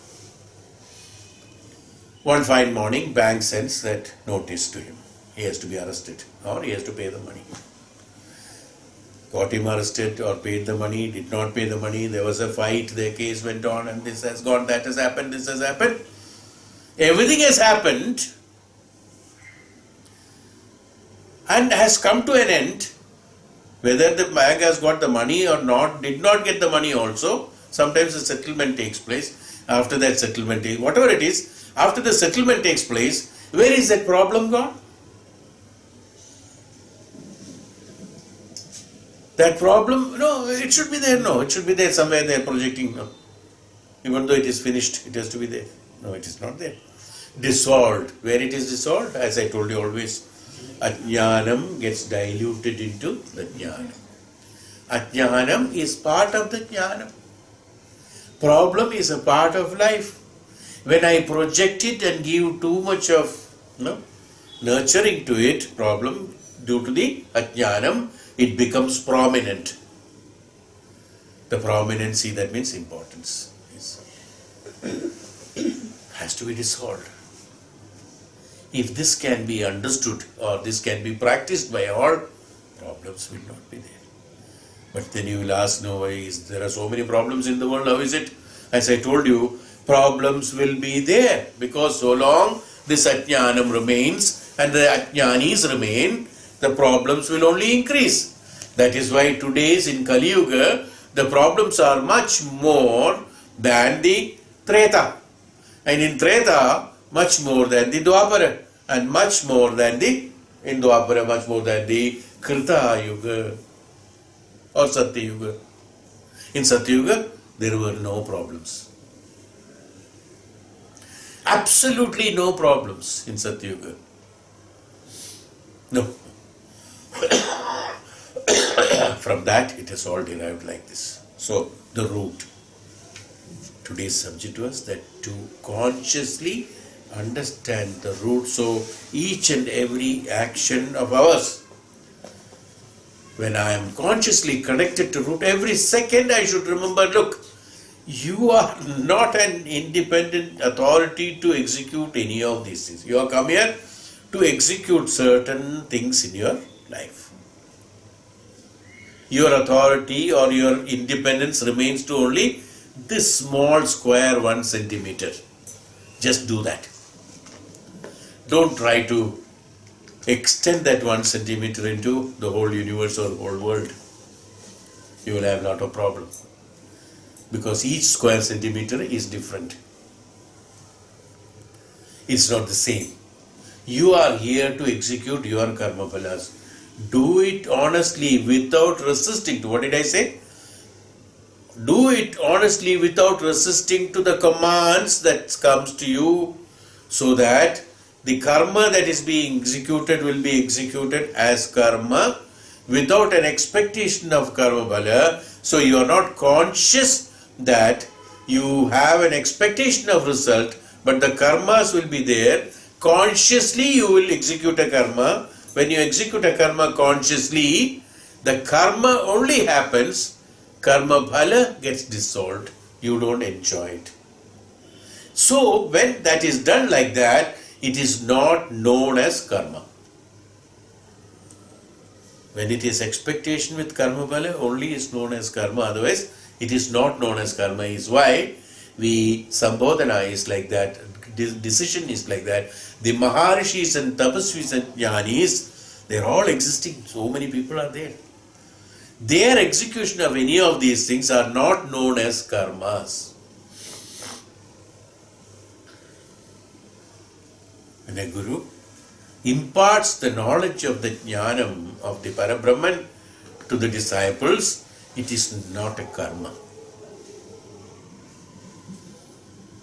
One fine morning, bank sends that notice to him. He has to be arrested or he has to pay the money. Got him arrested or paid the money, did not pay the money, there was a fight, the case went on and this has gone, that has happened, this has happened. Everything has happened and has come to an end. Whether the bank has got the money or not, did not get the money also, sometimes a settlement takes place. After that settlement, whatever it is, after the settlement takes place, where is that problem gone? That problem, no, it should be there, no, it should be there somewhere they are projecting, no. Even though it is finished, it has to be there. No, it is not there. Dissolved. Where it is dissolved, as I told you always, Ajnanam gets diluted into the Jnanam. Ajnanam is part of the Jnanam. Problem is a part of life. When I project it and give too much of No? Nurturing to it problem due to the ajnanam, it becomes prominent. The prominency, that means importance, has to be dissolved. If this can be understood or this can be practiced by all, problems will not be there. But then you will ask, no, there are so many problems in the world, how is it? As I told you, problems will be there because so long this ajnanam remains and the ajnanis remain, the problems will only increase. That is why today's in Kali Yuga, the problems are much more than the Treta. And in Treta, much more than the Dwapara. And much more than the, in Dwapara, much more than the Krita Yuga or Satya Yuga. In Satya Yuga, there were no problems. Absolutely no problems in Satya Yuga. No. From that, it is all derived like this. So, the root. Today's subject was that to consciously understand the root. So, each and every action of ours, when I am consciously connected to root, every second I should remember, look, you are not an independent authority to execute any of these things. You have come here to execute certain things in your life. Your authority or your independence remains to only this small square 1 centimeter. Just do that. Don't try to extend that 1 centimeter into the whole universe or whole world. You will have a lot of problems. Because each square centimeter is different. It's not the same. You are here to execute your karma phalas. Do it honestly without resisting to, what did I say? Do it honestly without resisting to the commands that comes to you, so that the karma that is being executed will be executed as karma without an expectation of karma phala. So you are not conscious that you have an expectation of result, but the karmas will be there. Consciously you will execute a karma. When you execute a karma consciously, the karma only happens, karma phala gets dissolved, you don't enjoy it. So when that is done like that, it is not known as karma. When it is expectation with karma phala, only is known as karma, otherwise it is not known as karma. Is why we sambodhana is like that, decision is like that. The Maharishis and Tapasvis and Jnanis, they are all existing. So many people are there. Their execution of any of these things are not known as karmas. When a guru imparts the knowledge of the jnanam of the Parabrahman to the disciples, it is not a karma.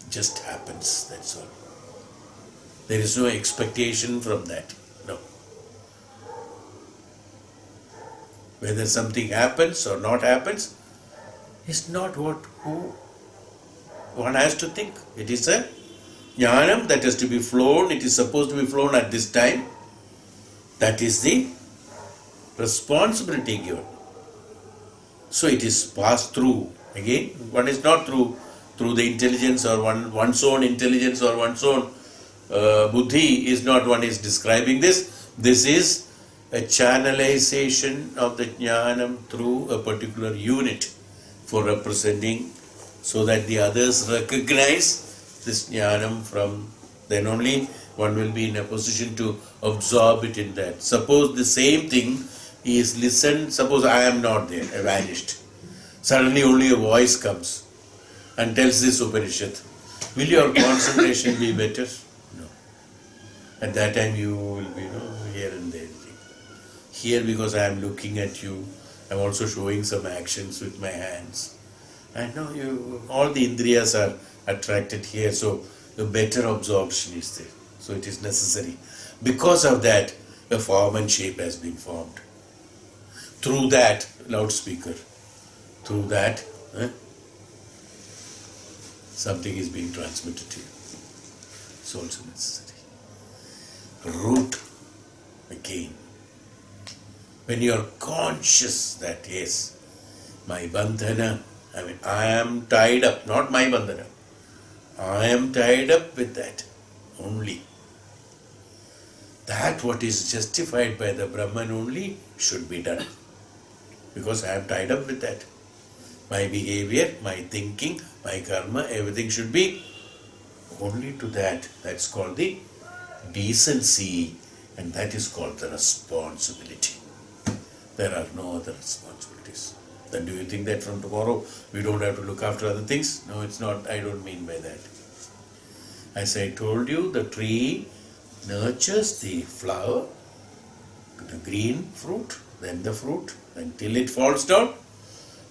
It just happens, that's all. There is no expectation from that. No. Whether something happens or not happens is not what one has to think. It is a jnanam that has to be flown. It is supposed to be flown at this time. That is the responsibility given. So it is passed through. Again, one is not through the intelligence or one's own intelligence or one's own buddhi is not one is describing this. This is a channelization of the jnanam through a particular unit for representing, so that the others recognize this jnanam from, then only one will be in a position to absorb it in that. Suppose the same thing is listened, suppose I am not there, I vanished. Suddenly only a voice comes and tells this Upanishad. Will your concentration be better? No. At that time you will be here and there. Here, because I am looking at you, I am also showing some actions with my hands. And now all the indriyas are attracted here, so a better absorption is there. So it is necessary. Because of that, a form and shape has been formed. Through that, loudspeaker, through that, something is being transmitted to you. It's also necessary. root again. When you are conscious that yes, my bandhana, I am tied up, not my bandhana. I am tied up with that only. That what is justified by the Brahman only should be done. Because I am tied up with that. My behavior, my thinking, my karma, everything should be only to that. That's called the decency, and that is called the responsibility. There are no other responsibilities. Then do you think that from tomorrow we don't have to look after other things? No, it's not. I don't mean by that. As I told you, the tree nurtures the flower, the green fruit, then the fruit, until it falls down.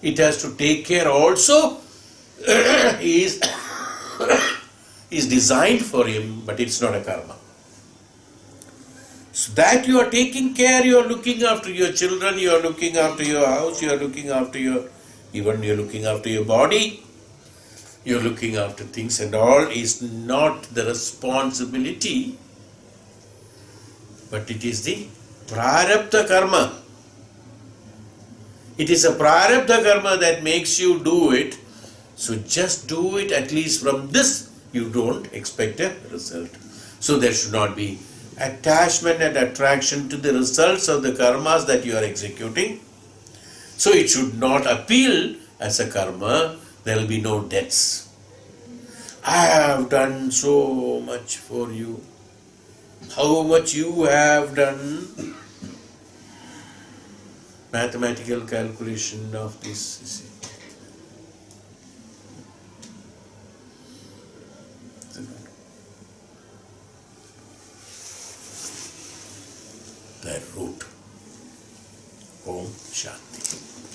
It has to take care also. is designed for him, but it's not a karma. So that you are taking care, you are looking after your children, you are looking after your house, you are looking after even you are looking after your body, you are looking after things and all is not the responsibility, but it is the praarabdha karma. It is a praarabdha karma that makes you do it. So just do it, at least from this you don't expect a result. So there should not be attachment and attraction to the results of the karmas that you are executing. So it should not appeal as a karma. There will be no debts. I have done so much for you. How much you have done? Mathematical calculation of this, you see. The root. Om Shanti.